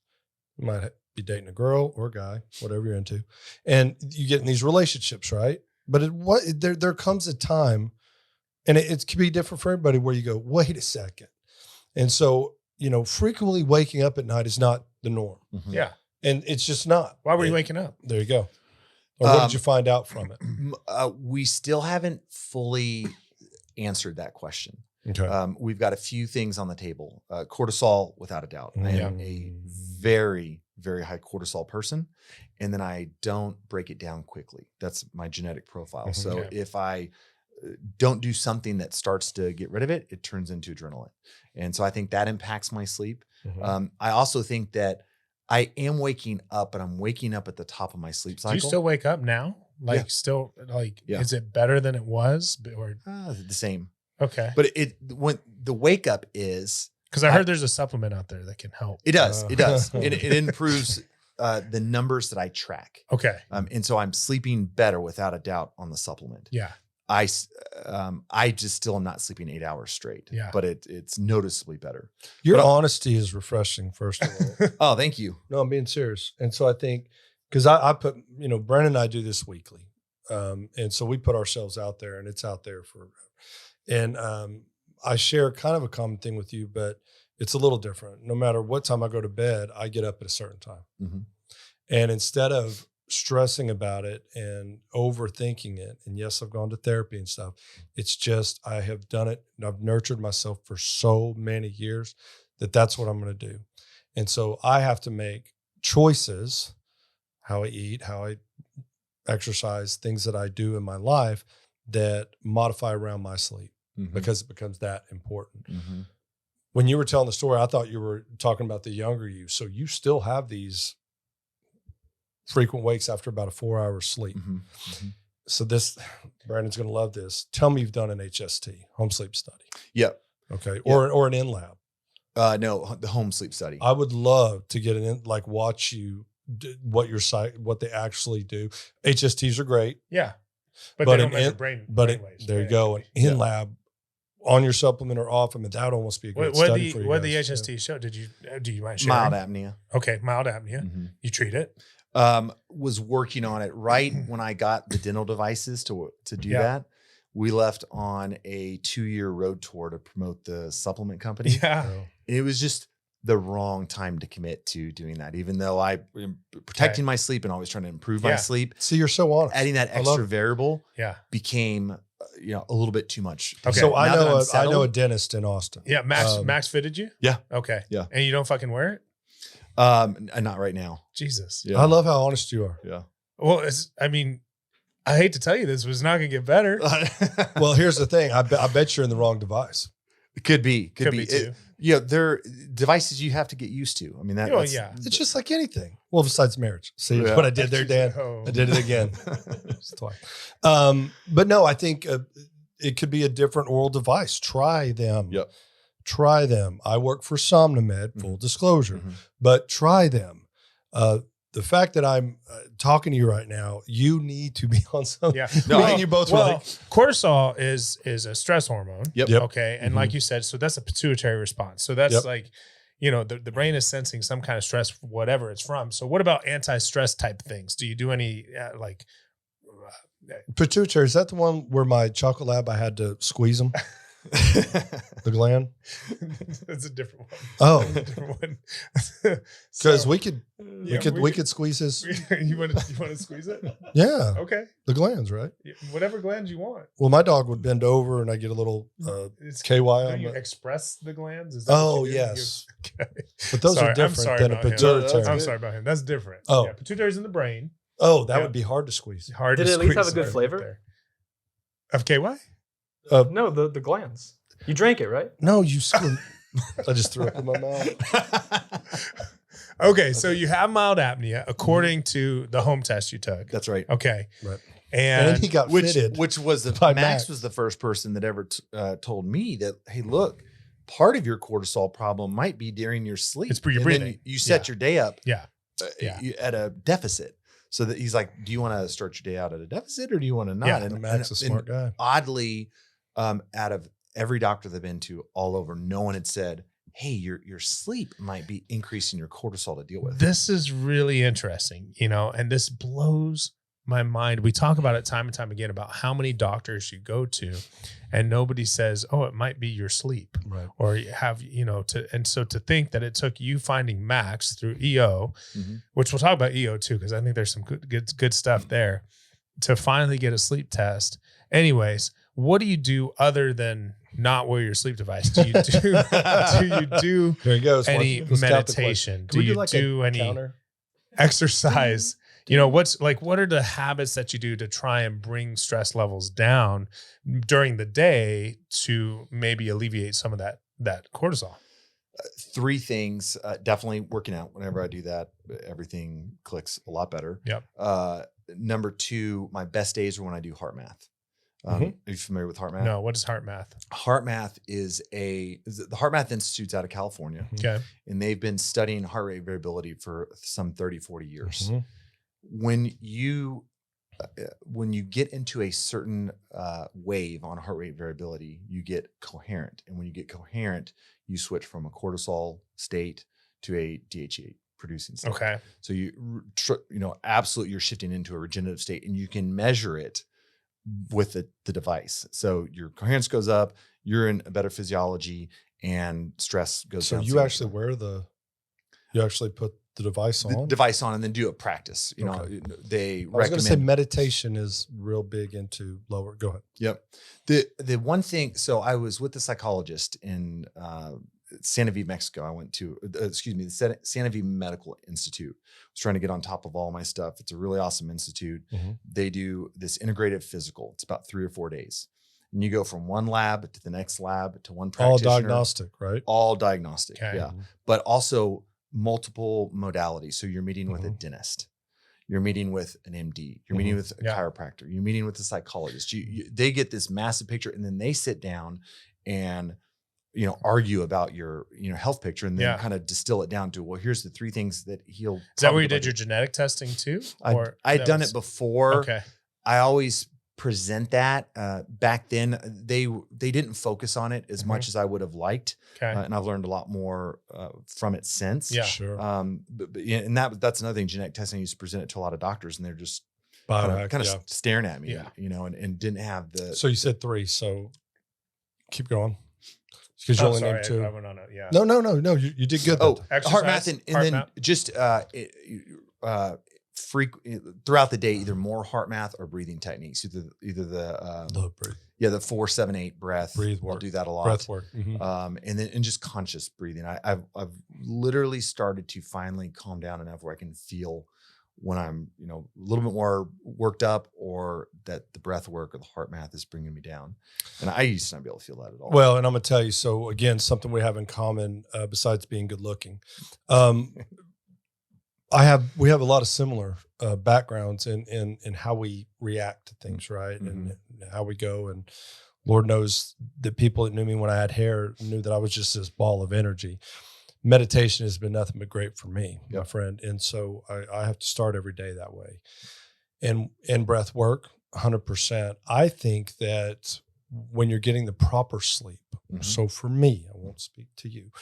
You might be dating a girl or a guy, whatever you're into, and you get in these relationships, right? But there comes a time, and it can be different for everybody, where you go, wait a second. And so, frequently waking up at night is not the norm. Mm-hmm. Yeah. And it's just not. Why were you waking up? There you go. Or what did you find out from it? We still haven't fully answered that question. Okay. We've got a few things on the table. Cortisol, without a doubt. I am a very, very high cortisol person, and then I don't break it down quickly. That's my genetic profile. So if I don't do something that starts to get rid of it, it turns into adrenaline. And so I think that impacts my sleep. I also think that I am waking up, but I'm waking up at the top of my sleep cycle. Do you still wake up now? Is it better than it was? Or the same. Okay. But when the wake up is, because I heard there's a supplement out there that can help. It does. It does. It improves the numbers that I track. Okay. And so I'm sleeping better without a doubt on the supplement. Yeah. I just still am not sleeping 8 hours straight. Yeah. But it's noticeably better. Your honesty is refreshing, first of all. Oh, thank you. No, I'm being serious. And so I think, because I put, Brandon and I do this weekly. And so we put ourselves out there, and it's out there for, and I share kind of a common thing with you, but it's a little different. No matter what time I go to bed, I get up at a certain time. Mm-hmm. And instead of stressing about it and overthinking it, and yes, I've gone to therapy and stuff, it's just, I have done it and I've nurtured myself for so many years that's what I'm going to do. And so I have to make choices, how I eat, how I exercise, things that I do in my life that modify around my sleep, because it becomes that important. When you were telling the story, I thought you were talking about the younger you. So you still have these frequent wakes after about a 4 hour sleep. So this, Brandon's going to love this. Tell me you've done an HST, home sleep study. Yep. Okay. Or an in-lab. No, the home sleep study. I would love to get watch you what they actually do. HSTs are great. Yeah. But they don't measure brain waves. There you go. An in-lab on your supplement or off them, and that would almost be a great study for you. What did the HST show? Do you mind sharing? Mild apnea. Okay, mild apnea. You treat it? Was working on it right when I got the dental devices to do that. We left on a 2-year road tour to promote the supplement company. Yeah. It was just the wrong time to commit to doing that, even though I am protecting my sleep and always trying to improve my sleep. See, you're so honest. Adding that extra variable became a little bit too much. Okay. So I know a dentist in Austin. Yeah. Max fitted you? Yeah. Okay. Yeah. And you don't fucking wear it? Not right now. Jesus. Yeah. I love how honest you are. Yeah. Well, I hate to tell you this, but it's not going to get better. Well, here's the thing. I bet you're in the wrong device. It could be too. They're devices you have to get used to. I mean, it's just like anything. Well, besides marriage. See what I did there, Dan? I did it again. Twice. But no, I think it could be a different oral device. Try them. Yep. Try them. I work for Somnomed, full disclosure, but try them. The fact that I'm talking to you right now, you need to be on something. Yeah. No, you both cortisol is a stress hormone. Yep. Okay. And like you said, so that's a pituitary response. So that's the brain is sensing some kind of stress, whatever it's from. So what about anti-stress type things? Do you do any pituitary? Is that the one where my chocolate lab, I had to squeeze them? The gland? That's a different one. Oh, different one. Because we could squeeze his. You want to squeeze it? Yeah. Okay. The glands, right? Whatever glands you want. Well, my dog would bend over and I get a little KY on you it. express the glands? Is that Oh, yes. Okay. But those are different than a pituitary. I'm sorry about him. That's different. Oh. Yeah, pituitary's in the brain. Oh, that would be hard to squeeze. Did it at least have a good flavor? Of KY? No, the glands. You drank it, right? No, you screwed. I just threw it in my mouth. Okay, so you have mild apnea according to the home test you took. That's right. Okay. Right. And he got fitted. Which was by Max Max. was the first person that ever told me that, hey, look, part of your cortisol problem might be during your sleep. It's your And then breathing. you set your day up Yeah. Yeah. at a deficit. So that he's like, do you want to start your day out at a deficit or do you want to not? Yeah, and Max is a smart guy. Oddly, out of every doctor that I've been to all over, no one had said, hey, your sleep might be increasing your cortisol to deal with. This is really interesting, and this blows my mind. We talk about it time and time again about how many doctors you go to and nobody says, oh, it might be your sleep. Right. Or you have, and so to think that it took you finding Max through EO, which we'll talk about EO too, because I think there's some good stuff there, to finally get a sleep test. Anyways, what do you do other than not wear your sleep device? Do you do There he goes. any Let's count the meditation? questions. Do you do any counter? exercise? What are the habits that you do to try and bring stress levels down during the day to maybe alleviate some of that cortisol? 3 things, definitely working out. Whenever I do that, everything clicks a lot better. Yep. Number 2, my best days are when I do heart math. Are you familiar with heart math? No. What is heart math? Heart math is the Heart Math Institute's out of California. Okay. And they've been studying heart rate variability for some 30, 40 years. Mhm. When you get into a certain wave on heart rate variability, you get coherent. And when you get coherent, you switch from a cortisol state to a DHEA producing state. Okay. So absolutely, you're shifting into a regenerative state, and you can measure it with the device. So your coherence goes up, you're in a better physiology, and stress goes So down. you actually you actually put the device on? the device on and then do a practice. Okay. They I was going to say recommend. meditation is real big into lower. Go ahead. Yep. The one thing, so I was with a psychologist in Santa Fe, Mexico. I went to, the Santa Fe Medical Institute. I was trying to get on top of all my stuff. It's a really awesome institute. Mhm. They do this integrative physical. It's about 3 or 4 days. And you go from one lab to the next lab to one All practitioner. diagnostic, right? All diagnostic. Okay. Yeah. But also multiple modalities. So you're meeting with a dentist. You're meeting with an MD. You're meeting with a chiropractor. You're meeting with a psychologist. They get this massive picture, and then they sit down and argue about your health picture, and then kind of distill it down to, well, here's the 3 things that he'll. Is that where you did your genetic testing too? I'd done it before. Okay. I always present that. Back then, they didn't focus on it as much as I would have liked. Okay. And I've learned a lot more from it since. Yeah. Sure. And that's another thing. Genetic testing, I used to present it to a lot of doctors, and they're just Biohack, kind of yeah. staring at me, Yeah. and didn't have the. So you said 3. So keep going. Because you Oh, only sorry, named 2. I went on it. Yeah. No. You did good. Oh, that time. Exercise, heart math, and heart then math. just throughout the day, either more heart math or breathing techniques. Either the Love breathe. the 4-7-8 breath. Breathe I'll work. do that a lot. Breath work. Mhm. And just conscious breathing. I've literally started to finally calm down enough where I can feel when I'm a little bit more worked up, or that the breath work or the heart math is bringing me down. And I used to not be able to feel that at all. Well, and I'm going to tell you, so again, something we have in common besides being good looking. We have a lot of similar backgrounds in how we react to things, right? And how we go. And Lord knows that people that knew me when I had hair knew that I was just this ball of energy. Meditation has been nothing but great for me, my friend. And so I have to start every day that way. And breath work, 100%. I think that when you're getting the proper sleep, so for me, I won't speak to you,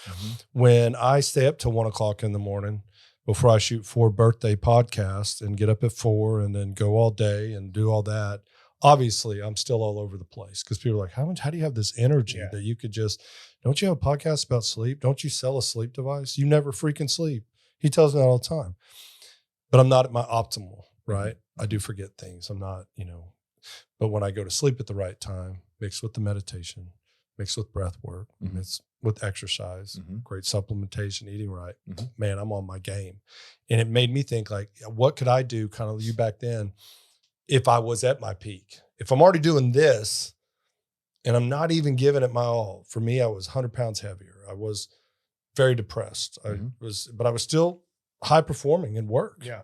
when I stay up till 1 o'clock in the morning before I shoot 4 birthday podcasts and get up at 4 and then go all day and do all that, obviously I'm still all over the place, because people are like, how do you have this energy that you could just, don't you have a podcast about sleep? Don't you sell a sleep device? You never freaking sleep. He tells me that all the time. But I'm not at my optimal, right? I do forget things. I'm not, but when I go to sleep at the right time, mixed with the meditation, mixed with breath work, mixed with exercise, great supplementation, eating right, man, I'm on my game. And it made me think, like, what could I do, kind of you back then, if I was at my peak? If I'm already doing this and I'm not even giving it my all. For me, I was 100 pounds heavier. I was very depressed. But I was still high performing in work. Yeah.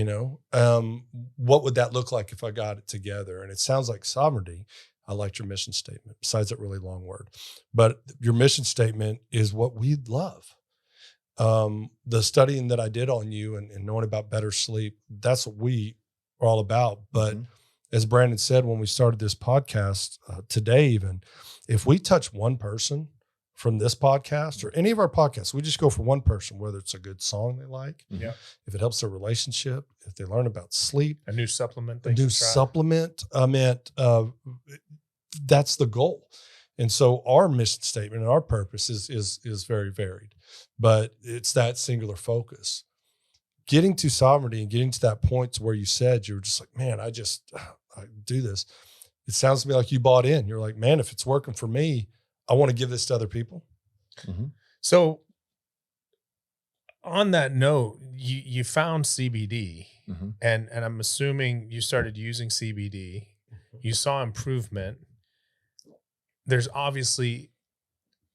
What would that look like if I got it together? And it sounds like sovereignty. I liked your mission statement, besides that really long word. But your mission statement is what we love. The studying that I did on you and knowing about better sleep, that's what we are all about. But as Brandon said, when we started this podcast today, even if we touch one person from this podcast or any of our podcasts, we just go for one person, whether it's a good song they like, if it helps their relationship, if they learn about sleep, a new supplement, that's the goal. And so our mission statement and our purpose is very varied, but it's that singular focus. Getting to sovereignty and getting to that point to where you said, you were just like, man, I do this. It sounds to me like you bought in. You're like, man, if it's working for me, I want to give this to other people. So on that note, you found CBD and I'm assuming you started using CBD. You saw improvement. There's obviously,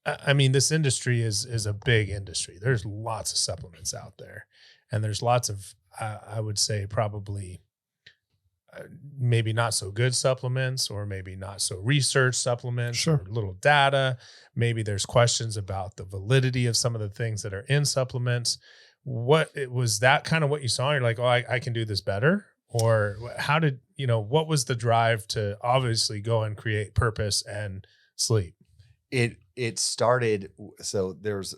I mean, this industry is a big industry. There's lots of supplements out there, and there's lots of, I would say probably maybe not so good supplements, or maybe not so research supplements, or little data. Maybe there's questions about the validity of some of the things that are in supplements. Was that kind of what you saw? You're like, oh, I can do this better? Or how did, what was the drive to obviously go and create purpose and sleep? It started, so there's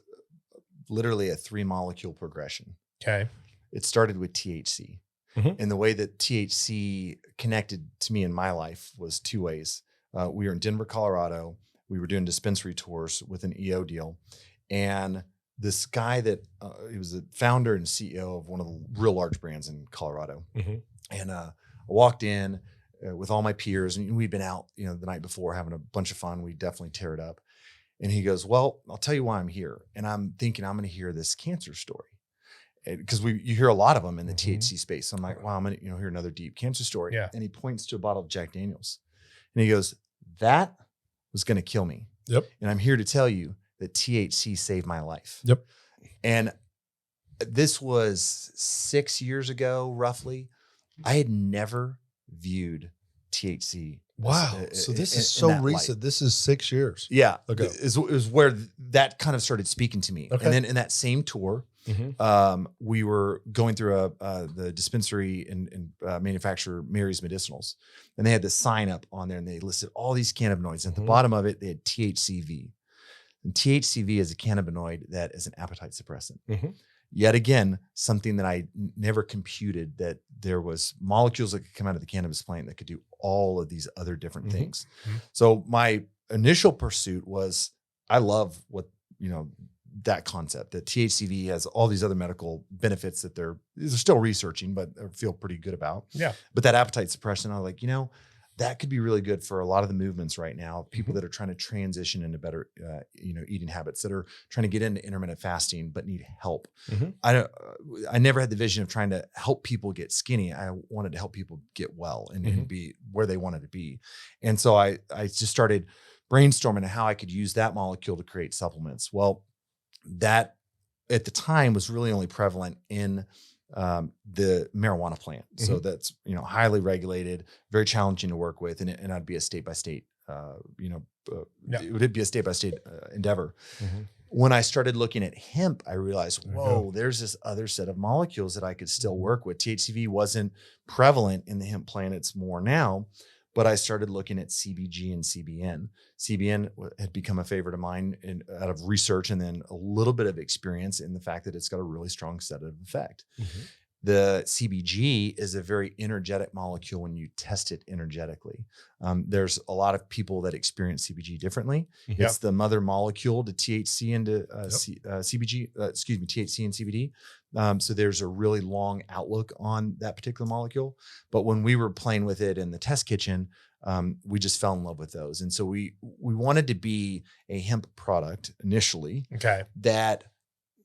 literally a 3-molecule progression. Okay. It started with THC. And the way that THC connected to me in my life was 2 ways. We were in Denver, Colorado. We were doing dispensary tours with an EO deal. And this guy that he was a founder and CEO of one of the real large brands in Colorado. And I walked in with all my peers, and we'd been out, the night before having a bunch of fun. We definitely tear it up. And he goes, well, I'll tell you why I'm here. And I'm thinking I'm going to hear this cancer story, because you hear a lot of them in the THC space. So I'm like, wow, I'm going to hear another deep cancer story. Yeah. And he points to a bottle of Jack Daniels, and he goes, that was going to kill me. Yep. And I'm here to tell you that THC saved my life. Yep. And this was 6 years ago, roughly. I had never viewed THC. Wow. So this is so recent. This is 6 years. Yeah. Okay. Is where that kind of started speaking to me. Okay. And then in that same tour, we were going through the dispensary and manufacturer Mary's Medicinals. And they had this sign up on there, and they listed all these cannabinoids. At the bottom of it, they had THCV. And THCV is a cannabinoid that is an appetite suppressant. Yet again, something that I never computed, that there was molecules that could come out of the cannabis plant that could do all of these other different things. So my initial pursuit was, I love what, that concept, that THCV has all these other medical benefits that they're still researching, but I feel pretty good about. Yeah. But that appetite suppression, I was like, that could be really good for a lot of the movements right now. People that are trying to transition into better, eating habits, that are trying to get into intermittent fasting, but need help. I never had the vision of trying to help people get skinny. I wanted to help people get well and be where they wanted to be. And so I just started brainstorming how I could use that molecule to create supplements. Well, that at the time was really only prevalent in the marijuana plant. So that's, highly regulated, very challenging to work with. And I'd be a state by state, it would be a state by state endeavor. When I started looking at hemp, I realized, whoa, there's this other set of molecules that I could still work with. THCV wasn't prevalent in the hemp plant. It's more now. But I started looking at Cbg and Cbn. Cbn had become a favorite of mine out of research, and then a little bit of experience in the fact that it's got a really strong sedative effect. The Cbg is a very energetic molecule when you test it energetically. There's a lot of people that experience Cbg differently. It's the mother molecule to THC and to THC and CBD. So there's a really long outlook on that particular molecule. But when we were playing with it in the test kitchen, we just fell in love with those. And so we wanted to be a hemp product initially that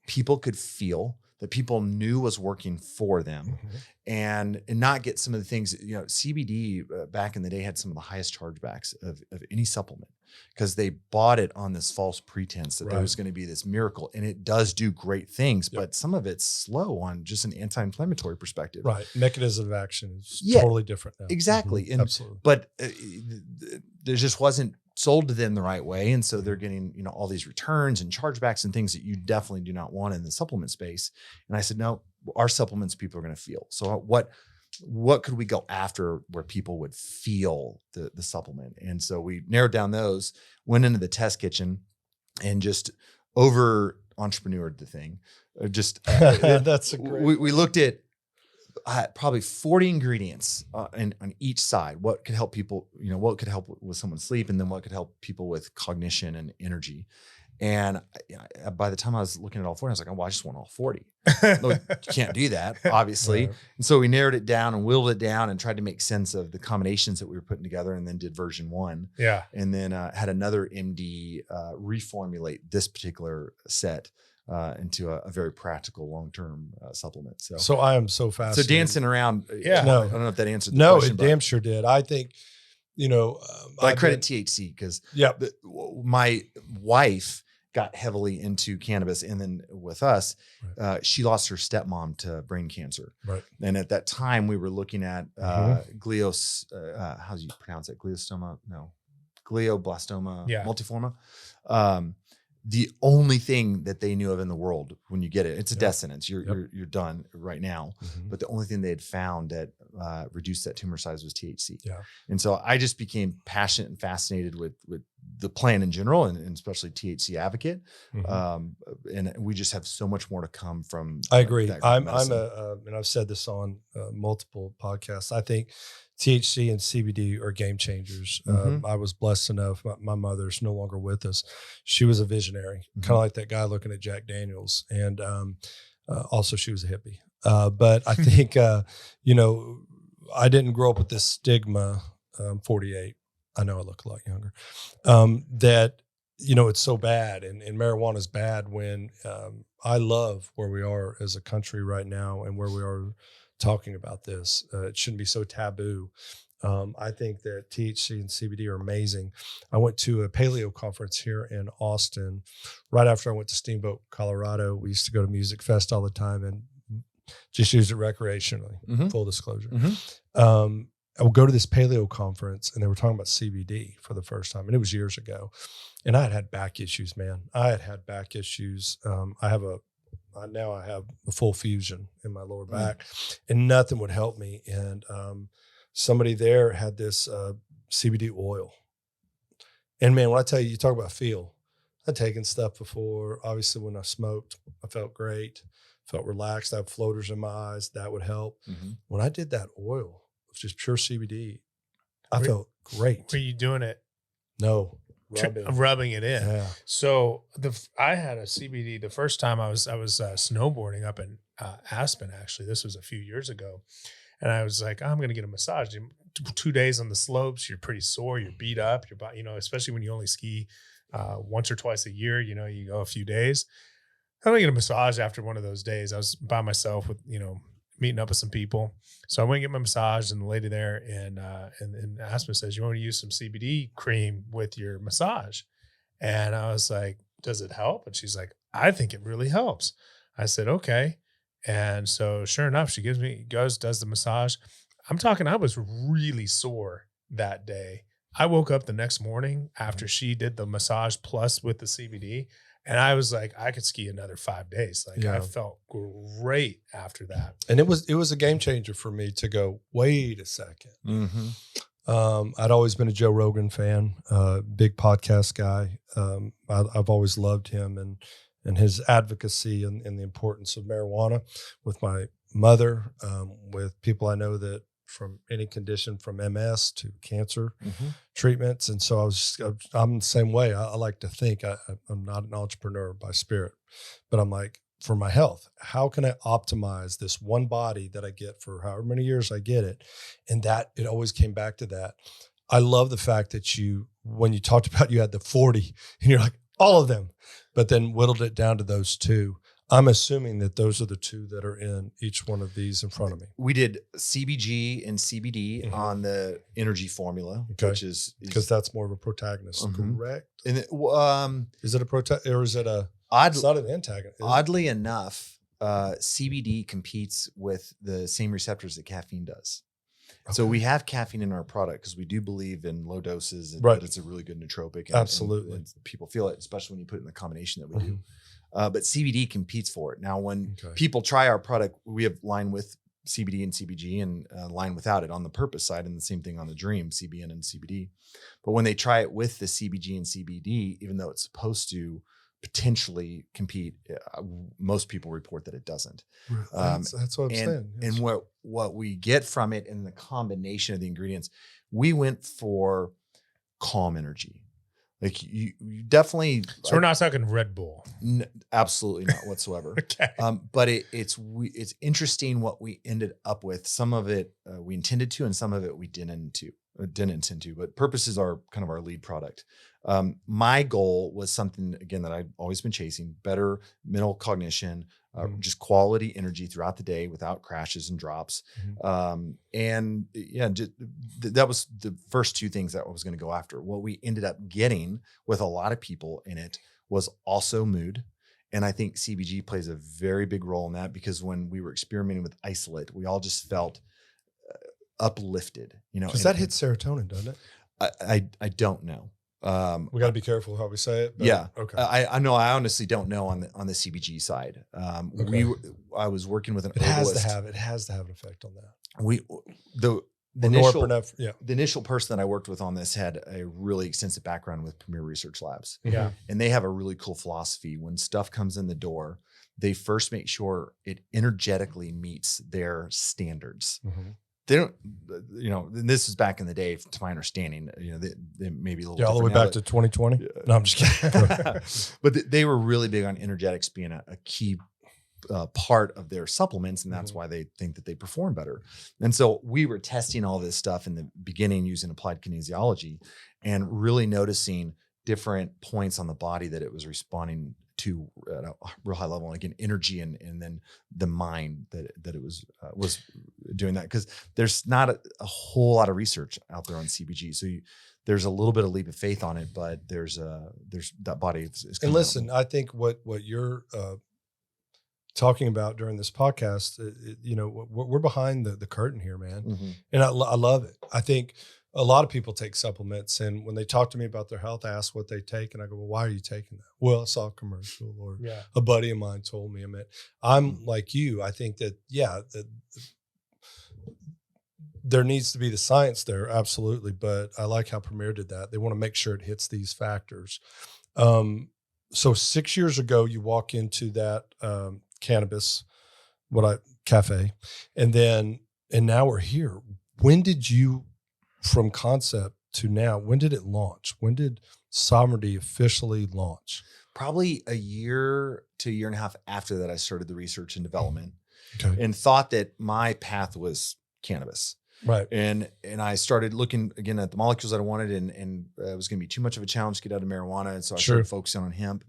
people could feel, that people knew was working for them, and not get some of the things, CBD back in the day had some of the highest chargebacks of any supplement, because they bought it on this false pretense that there was going to be this miracle, and it does do great things, but some of it's slow on just an anti-inflammatory perspective. Right. Mechanism of action is Yeah, totally different now. Exactly. And, absolutely. But there just wasn't sold to them the right way. And so they're getting, all these returns and chargebacks and things that you definitely do not want in the supplement space. And I said, no, our supplements people are going to feel. So what could we go after where people would feel the supplement? And so we narrowed down those, went into the test kitchen, and just over entrepreneured the thing. That's a great. We looked at probably 40 ingredients on each side. What could help people, what could help with someone's sleep, and then what could help people with cognition and energy. And by the time I was looking at all 40, I was like, oh, well, I just want all 40. No, you can't do that, obviously. Right. And so we narrowed it down and whittled it down and tried to make sense of the combinations that we were putting together, and then did version 1. Yeah. And then had another MD reformulate this particular set into a very practical long-term supplement. So I am so fascinated. So dancing around. Yeah. No, I don't know if that answered the question. question. No, it damn sure did. I think, I credit THC because my wife got heavily into cannabis, and then with us, she lost her stepmom to brain cancer. Right. And at that time we were looking at how do you pronounce it? Glioblastoma multiforme. The only thing that they knew of in the world when you get it, it's a death sentence. You're done right now. But the only thing they had found that reduced that tumor size was THC. Yeah. And so I just became passionate and fascinated with the plant in general, and especially THC advocate. And we just have so much more to come from. I agree. And I've said this on multiple podcasts. I think THC and CBD are game changers. I was blessed enough. My mother's no longer with us. She was a visionary, kind of like that guy looking at Jack Daniels. And also she was a hippie. But I think, I didn't grow up with this stigma. 48. I know I look a lot younger. That, it's so bad. And marijuana is bad when I love where we are as a country right now and where we are talking about this. It shouldn't be so taboo. I think that THC and CBD are amazing. I went to a paleo conference here in Austin right after I went to Steamboat, Colorado. We used to go to Music Fest all the time and just use it recreationally, full disclosure. I would go to this paleo conference, and they were talking about CBD for the first time, and it was years ago. And I had back issues, man. I had back issues. I have a full fusion in my lower back, and nothing would help me. And somebody there had this Cbd oil. And man, when I tell you, you talk about feel, I'd taken stuff before. Obviously, when I smoked, I felt great, felt relaxed. I have floaters in my eyes. That would help. When I did that oil, it was just pure CBD, I felt great. Were you doing it? No. Rubbing it in. Yeah. So I had a CBD the first time I was snowboarding up in Aspen. Actually, this was a few years ago, and I was like, I'm going to get a massage. 2 days on the slopes, you're pretty sore, you're beat up, your body, especially when you only ski once or twice a year. You go a few days. I'm going to get a massage after one of those days. I was by myself with meeting up with some people. So I went and get my massage, and the lady there in Aspen says, you want to use some CBD cream with your massage? And I was like, does it help? And she's like, I think it really helps. I said, okay. And so sure enough, she does the massage. I'm talking, I was really sore that day. I woke up the next morning after she did the massage plus with the CBD, and I was like, I could ski another 5 days. I felt great after that. And it was a game changer for me to go, wait a second. I'd always been a Joe Rogan fan, big podcast guy. I've always loved him and his advocacy and the importance of marijuana with my mother, with people I know that from any condition from MS to cancer treatments. And so I'm the same way. I like to think I'm not an entrepreneur by spirit, but I'm like, for my health, how can I optimize this one body that I get for however many years I get it? And that it always came back to that. I love the fact that when you talked about, you had the 40 and you're like, all of them, but then whittled it down to those 2. I'm assuming that those are the two that are in each one of these in front of me. We did CBG and CBD on the energy formula, Okay. which is Because that's more of a protagonist, correct? and it, Is it a or is it a? odd, It's not an antagonist. is it? oddly enough, CBD competes with the same receptors that caffeine does. So Okay. we have caffeine in our product because we do believe in low doses and Right. that it's a really good nootropic. And, Absolutely. and people feel it, especially when you put it in the combination that we do. Mhm. But CBD competes for it. Now, when Okay. people try our product, we have line with CBD and CBG and line without it on the purpose side, and the same thing on the dream, CBN and CBD. But when they try it with the CBG and CBD, even though it's supposed to potentially compete, most people report that it doesn't. That's what I'm saying. And what we get from it in the combination of the ingredients, we went for calm energy. Like you definitely. So we're not talking Red Bull. Absolutely not whatsoever. Okay. But it's interesting what we ended up with. Some of it we intended to, and some of it we didn't intend to. But purposes are kind of our lead product. My goal was something again that I've always been chasing: better mental cognition, just quality energy throughout the day without crashes and drops. And yeah, that was the first two things that I was going to go after. What we ended up getting with a lot of people in it was also mood. And I think CBG plays a very big role in that, because when we were experimenting with isolate, we all just felt uplifted, Because that hits serotonin, doesn't it? I don't know. We got to be careful how we say it. But Yeah. Okay. I know. I honestly don't know on the CBG side. Okay. I was working with an It has to herbalist. have an effect on that. The Or initial norepinephrine, yeah. the initial person that I worked with on this had a really extensive background with Premier Research Labs. Yeah. And they have a really cool philosophy. When stuff comes in the door, they first make sure it energetically meets their standards. Mhm. They don't, and this is back in the day, to my understanding, they may be a little Yeah, all the way different now, back to 2020. No, I'm just kidding. but they were really big on energetics being a key part of their supplements, and that's Mhm. why they think that they perform better. And so we were testing all this stuff in the beginning using applied kinesiology and really noticing different points on the body that it was responding to at a real high level. And again, energy and then the mind that it was doing that, because there's not a whole lot of research out there on CBG. So there's a little bit of leap of faith on it, but there's that body is And coming out. listen, I think what you're talking about during this podcast, we're behind the curtain here, man. Mhm. And I love it. I think a lot of people take supplements, and when they talk to me about their health, I ask what they take, and I go, well, why are you taking that? Well, I saw a commercial, or Yeah. a buddy of mine told me. I'm like you. I think that, there needs to be the science there, absolutely. But I like how Premier did that. They want to make sure it hits these factors. So 6 years ago, you walk into that cannabis, cafe, and now we're here. When did you, from concept to now, when did it launch? When did Sovereignty officially launch? Probably a year to a year and a half after that, I started the research and development Okay. and thought that my path was cannabis. Right. And I started looking again at the molecules that I wanted, and it was going to be too much of a challenge to get out of marijuana. And so I started focusing on hemp.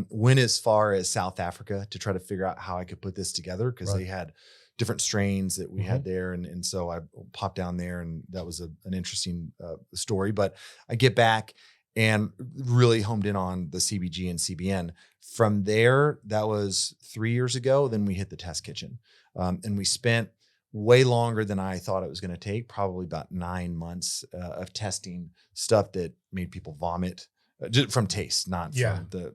Went as far as South Africa to try to figure out how I could put this together, because Right. they had different strains that we had there. And so I popped down there, and that was an interesting story. But I get back and really homed in on the CBG and CBN. From there, that was 3 years ago. Then we hit the test kitchen, and we spent way longer than I thought it was going to take, probably about 9 months of testing stuff that made people vomit just from taste, not from the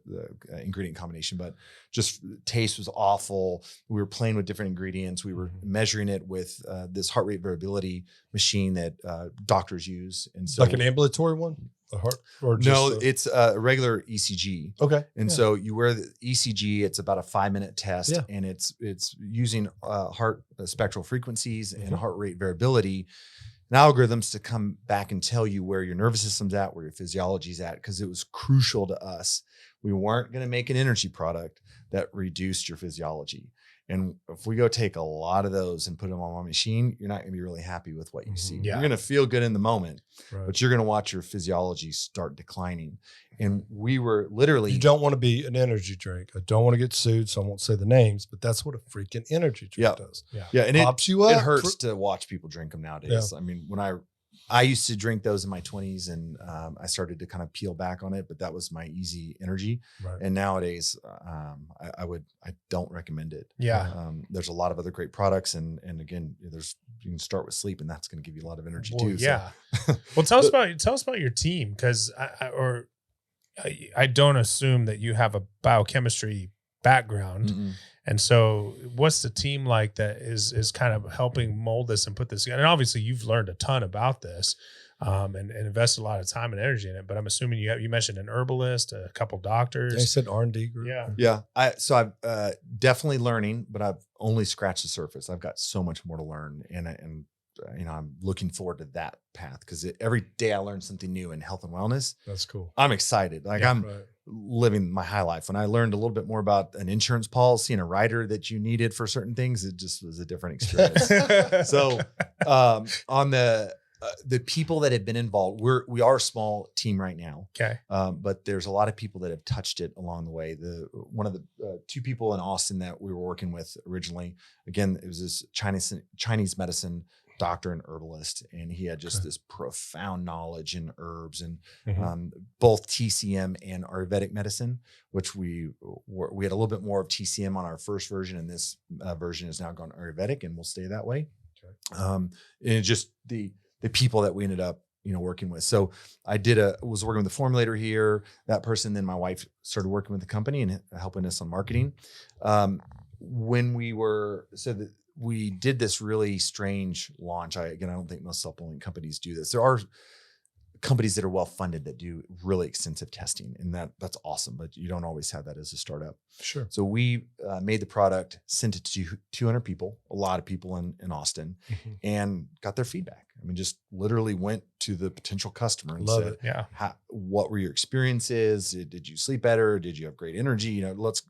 ingredient combination, but just taste was awful. We were playing with different ingredients. We were measuring it with this heart rate variability machine that doctors use. And so, Like an ambulatory one? A heart, or just it's a regular ECG. Okay. And so you wear the ECG. It's about a 5-minute test, Yeah. and it's using heart spectral frequencies and heart rate variability and algorithms to come back and tell you where your nervous system's at, where your physiology's at, because it was crucial to us. We weren't going to make an energy product, that reduced your physiology. And if we go take a lot of those and put them on my machine, you're not going to be really happy with what you see. Yeah. You're going to feel good in the moment, Right. but you're going to watch your physiology start declining. And we were literally, You don't want to be an energy drink. I don't want to get sued, so I won't say the names, but that's what a freaking energy drink does. yeah, and Pops you up. it hurts to watch people drink them nowadays. I mean, when I used to drink those in my 20s, and I started to kind of peel back on it, but that was my easy energy. Right. And nowadays, I don't recommend it. Yeah. There's a lot of other great products, and again, you can start with sleep, and that's going to give you a lot of energy too. Yeah. Well, tell us about your team, because I don't assume that you have a biochemistry background. Mm-mm. And so what's the team like that is kind of helping mold this and put this together? And obviously you've learned a ton about this and invested a lot of time and energy in it, but I'm assuming you mentioned an herbalist, a couple doctors. They said R&D group. Yeah. Yeah. I'm definitely learning, but I've only scratched the surface. I've got so much more to learn, and I'm looking forward to that path, because every day I learn something new in health and wellness. That's cool. I'm excited. I'm Right. living my high life. When I learned a little bit more about an insurance policy and a rider that you needed for certain things, it just was a different experience. So on the people that have been involved, we are a small team right now. Okay. But there's a lot of people that have touched it along the way. One of the two people in Austin that we were working with originally, again, it was this Chinese medicine doctor and herbalist, and he had just this profound knowledge in herbs and both TCM and Ayurvedic medicine, which we had a little bit more of TCM on our first version, and this version has now gone Ayurvedic, and will stay that way. Okay. And just the people that we ended up working with. So I was working with the formulator here, that person, then my wife started working with the company and helping us on marketing. We did this really strange launch. I don't think most supplement companies do this. There are companies that are well-funded that do really extensive testing, and that's awesome, but you don't always have that as a startup. Sure. So we made the product, sent it to 200 people, a lot of people in Austin, and got their feedback. I mean, just literally went to the potential customer and Love said, it. Yeah. what were your experiences? Did you sleep better? Did you have great energy? Let's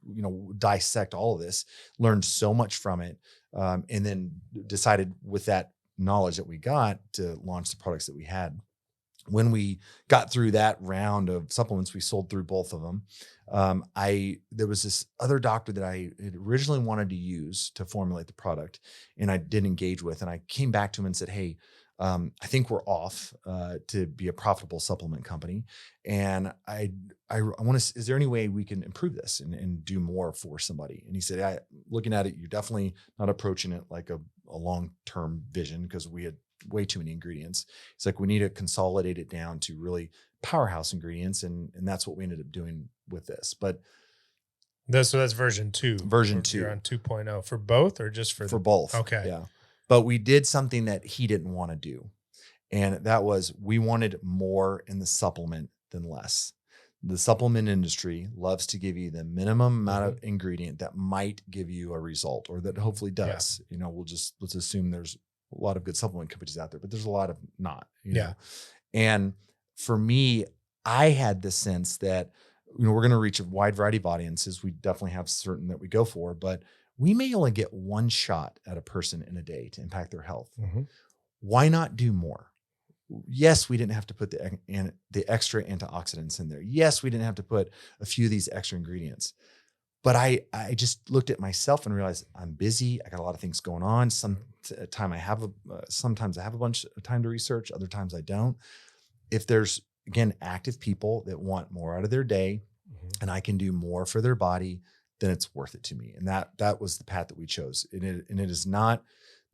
dissect all of this, learned so much from it. And then decided with that knowledge that we got to launch the products that we had. When we got through that round of supplements, we sold through both of them. There was this other doctor that I had originally wanted to use to formulate the product, and I didn't engage with. And I came back to him and said, hey, I think we're off to be a profitable supplement company. And I want to, is there any way we can improve this and do more for somebody? And he said, looking at it, you're definitely not approaching it like a long-term vision, because we had way too many ingredients. It's like, we need to consolidate it down to really powerhouse ingredients. And that's what we ended up doing with this. But So that's version 2. Version 2. You're on 2.0 for both, or just for both. Okay. Yeah. But we did something that he didn't want to do. And that was, we wanted more in the supplement than less. The supplement industry loves to give you the minimum amount of ingredient that might give you a result, or that hopefully does. Let's assume there's a lot of good supplement companies out there, but there's a lot of not. Yeah. And for me, I had the sense that, we're going to reach a wide variety of audiences. We definitely have certain that we go for, but we may only get one shot at a person in a day to impact their health. Why not do more? Yes, we didn't have to put the extra antioxidants in there. Yes, we didn't have to put a few of these extra ingredients. But I just looked at myself and realized I'm busy. I got a lot of things going on. Sometimes I have a bunch of time to research. Other times I don't. If there's, again, active people that want more out of their day, and I can do more for their body, then it's worth it to me. And that was the path that we chose. And it is not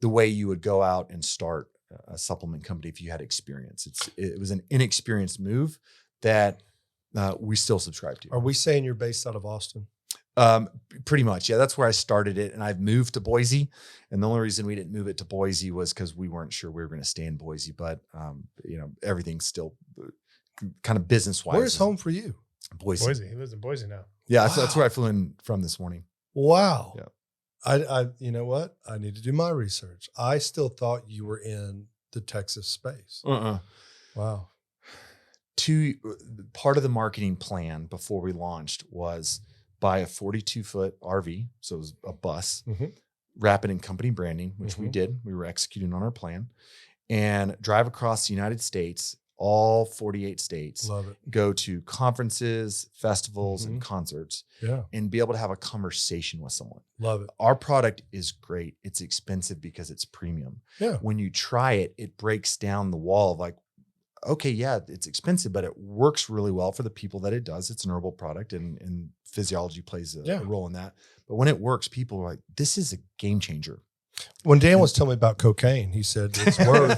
the way you would go out and start a supplement company if you had experience. It was an inexperienced move that we still subscribe to. Are we saying you're based out of Austin? Pretty much. Yeah. That's where I started it. And I've moved to Boise. And the only reason we didn't move it to Boise was because we weren't sure we were going to stay in Boise, but everything's still kind of business-wise. Where's home for you? Boise. He lives in Boise now. Yeah. Wow. That's where I flew in from this morning. Wow. Yeah. I you know what? I need to do my research. I still thought you were in the Texas space. Wow. Part of the marketing plan before we launched was buy a 42-foot RV, so it was a bus, Mhm. wrap it in company branding, which we Mhm. did. We were executing on our plan, and drive across the United States, all 48 states, Love it. go to conferences, festivals, and Mhm. concerts, Yeah. and be able to have a conversation with someone. Love it. Our product is great. It's expensive because it's premium. Yeah. When you try it, it breaks down the wall of like, okay, yeah, it's expensive, but it works really well for the people that it does. It's an herbal product, and physiology plays a role in that. But when it works, people are like, this is a game changer. When Dan was telling me about cocaine, he said it's worth.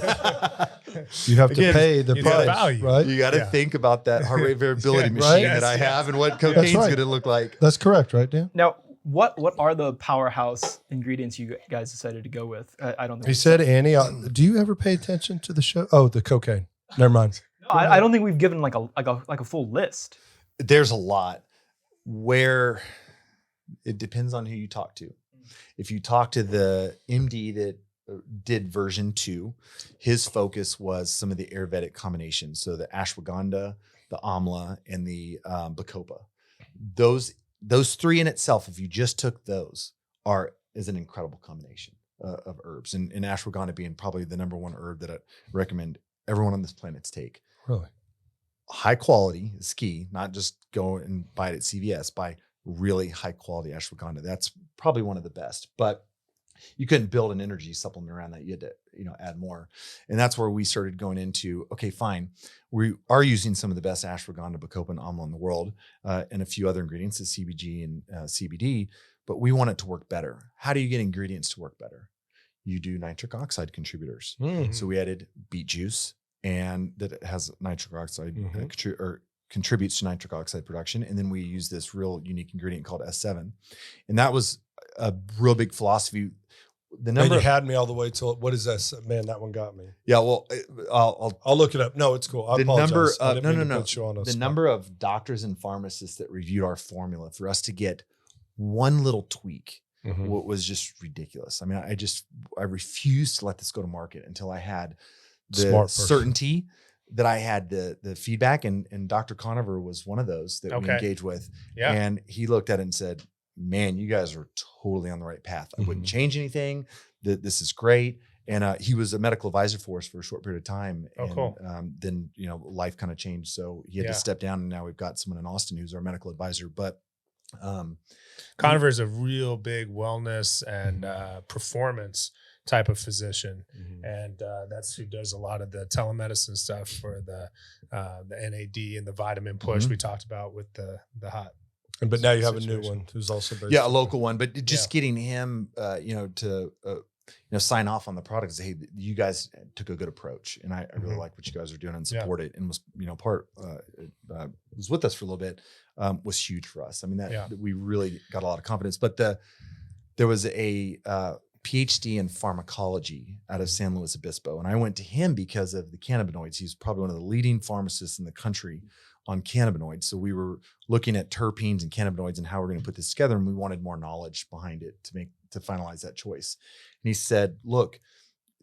You have to Again, pay the you got price, value. right? You got to Yeah. think about that heart rate variability Right. machine Yes, that I yes. have and what cocaine's right. going to look like. That's correct, right, Dan? Now, what are the powerhouse ingredients you guys decided to go with? I don't think He said, Annie, do you ever pay attention to the show? Oh, the cocaine. Never mind. I don't think we've given like a full list. There's a lot where it depends on who you talk to. If you talk to the MD that did version 2, his focus was some of the Ayurvedic combinations. So the ashwagandha, the amla, and the bacopa. Those 3 in itself, if you just took those, is an incredible combination of herbs. And ashwagandha being probably the number 1 herb that I recommend everyone on this planet to take. Really? High quality is key, not just go and buy it at CVS. Buy really high quality ashwagandha. That's probably one of the best, but you couldn't build an energy supplement around that. You had to, add more. And that's where we started going into, okay, fine. We are using some of the best ashwagandha, bacopa, and amla in the world, and a few other ingredients, the Cbg and Cbd, but we want it to work better. How do you get ingredients to work better? You do nitric oxide contributors. Mm. So we added beet juice, and that has nitric oxide Mhm. contributes to nitric oxide production. And then we use this real unique ingredient called S7. And that was a real big philosophy. The And number you had me all the way till, what is that? Man, that one got me. yeah, well, I'll look it up. No, it's cool. I the apologize. number I of, didn't mean to no. put you on a The spot. number of doctors and pharmacists that reviewed our formula for us to get one little tweak Mhm. was just ridiculous. I mean, I refused to let this go to market until I had the Smart person. certainty that I had the feedback, and Dr. Conover was one of those that we Okay. engaged with. Yeah. And he looked at it and said, man, you guys are totally on the right path. I wouldn't Mhm. change anything. This is great. And he was a medical advisor for us for a short period of time. Oh, and cool. then, life kind of changed. So he had Yeah. to step down, and now we've got someone in Austin who's our medical advisor. But Conover is a real big wellness and performance type of physician, Mhm. and that's who does a lot of the telemedicine stuff for the NAD and the vitamin push Mhm. we talked about with the hot. But now you have a new situation. one who's also based. yeah, a in- local one, but just Yeah. getting him, to, sign off on the product and say, hey, you guys took a good approach. And I really Mhm. like what you guys are doing and Yeah. support it. And was, was with us for a little bit, was huge for us. I mean, that we really got a lot of confidence, but there was a, PhD in pharmacology out of San Luis Obispo. And I went to him because of the cannabinoids. He's probably one of the leading pharmacists in the country on cannabinoids. So we were looking at terpenes and cannabinoids and how we're going to put this together. And we wanted more knowledge behind it to finalize that choice. And he said, look,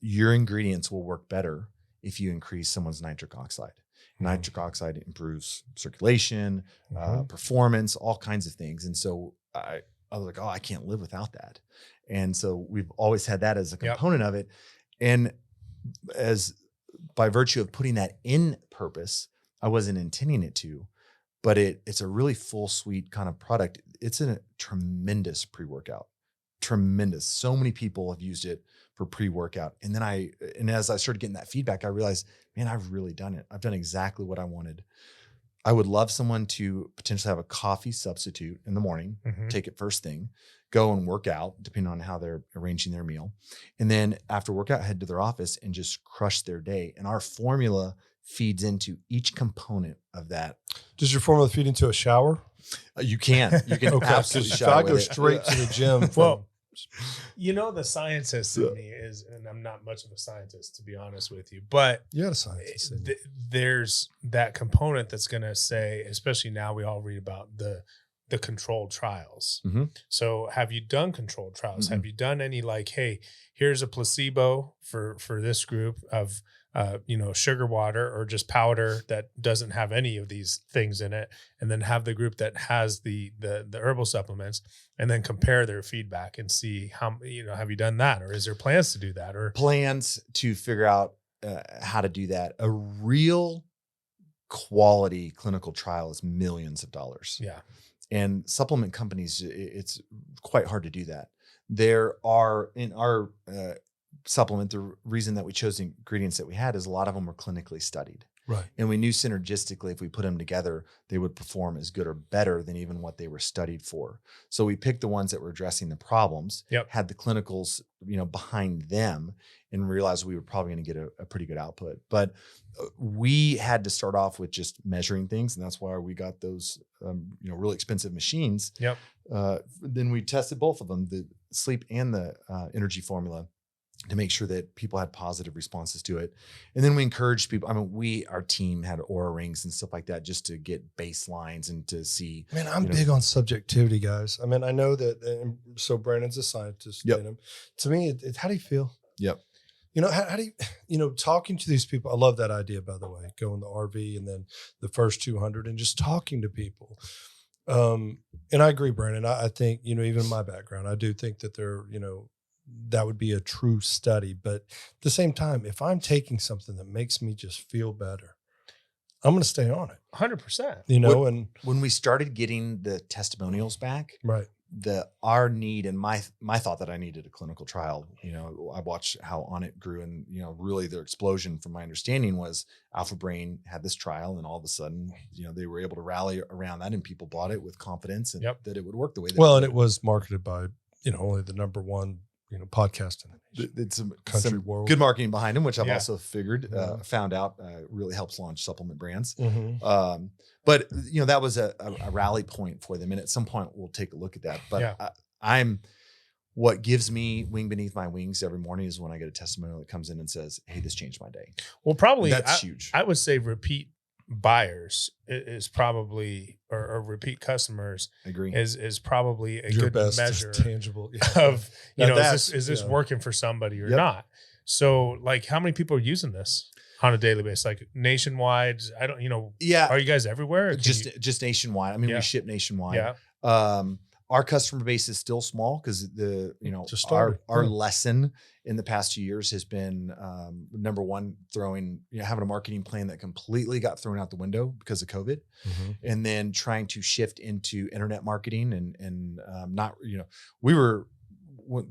your ingredients will work better if you increase someone's nitric oxide. Nitric oxide improves circulation, performance, all kinds of things. And so I was like, oh, I can't live without that. And so we've always had that as a component of it. And as by virtue of putting that in purpose, I wasn't intending it to, but it's a really full suite kind of product. It's a tremendous pre-workout, tremendous. So many people have used it for pre-workout. And as I started getting that feedback, I realized, man, I've really done it. I've done exactly what I wanted. I would love someone to potentially have a coffee substitute in the morning, take it first thing, go and work out, depending on how they're arranging their meal. And then after workout, head to their office and just crush their day. And our formula feeds into each component of that. Does your formula feed into a shower? You can Okay, absolutely because shower I go with it. straight to the gym. Well, the scientist in me is, and I'm not much of a scientist, to be honest with you, but You got a scientist. in you. there's that component that's going to say, especially now we all read about the controlled trials. Mhm. So have you done controlled trials? Mhm. Have you done any, like, hey, here's a placebo for this group of sugar water or just powder that doesn't have any of these things in it, and then have the group that has the herbal supplements, and then compare their feedback and see how, have you done that, or is there plans to do that, or plans to figure out how to do that. A real quality clinical trial is millions of dollars. Yeah. And supplement companies, it's quite hard to do that. There are, in our supplement, the reason that we chose the ingredients that we had is a lot of them were clinically studied. Right. And we knew synergistically, if we put them together, they would perform as good or better than even what they were studied for. So we picked the ones that were addressing the problems, had the clinicals, behind them, and realized we were probably going to get a pretty good output. But we had to start off with just measuring things. And that's why we got those, really expensive machines. Yep. Then we tested both of them, the sleep and the energy formula, to make sure that people had positive responses to it. And then we encouraged people. I mean, our team had Aura rings and stuff like that just to get baselines and to see. Man, I'm big on subjectivity, guys. I mean, I know that. And so Brandon's a scientist. Yep. To me, how do you feel? Yep. How do you, talking to these people, I love that idea, by the way, going the RV and then the first 200 and just talking to people. And I agree, Brandon. I think, even in my background, I do think that they're, that would be a true study. But at the same time, if I'm taking something that makes me just feel better, I'm going to stay on it. 100%. And when we started getting the testimonials back, right, our need and my thought that I needed a clinical trial, I watched how On It grew, and, really their explosion, from my understanding, was Alpha Brain had this trial, and all of a sudden, they were able to rally around that, and people bought it with confidence and that it would work the way that and it was marketed by, only the number one podcast in the nation. It's country world. Good marketing behind them, which I've also found out really helps launch supplement brands. Mm-hmm. But that was a rally point for them, and at some point we'll take a look at that. But what gives me wing beneath my wings every morning is when I get a testimonial that comes in and says, "Hey, this changed my day." Well, probably that's huge. I would say repeat buyers is probably, or repeat customers. I agree. Is probably a Your good best measure tangible of is this working for somebody or not. So, like, how many people are using this on a daily basis, like nationwide? I don't, are you guys everywhere? Just nationwide. I mean, we ship nationwide. Yeah. Our customer base is still small because our lesson in the past 2 years has been number one, having a marketing plan that completely got thrown out the window because of COVID, and then trying to shift into internet marketing and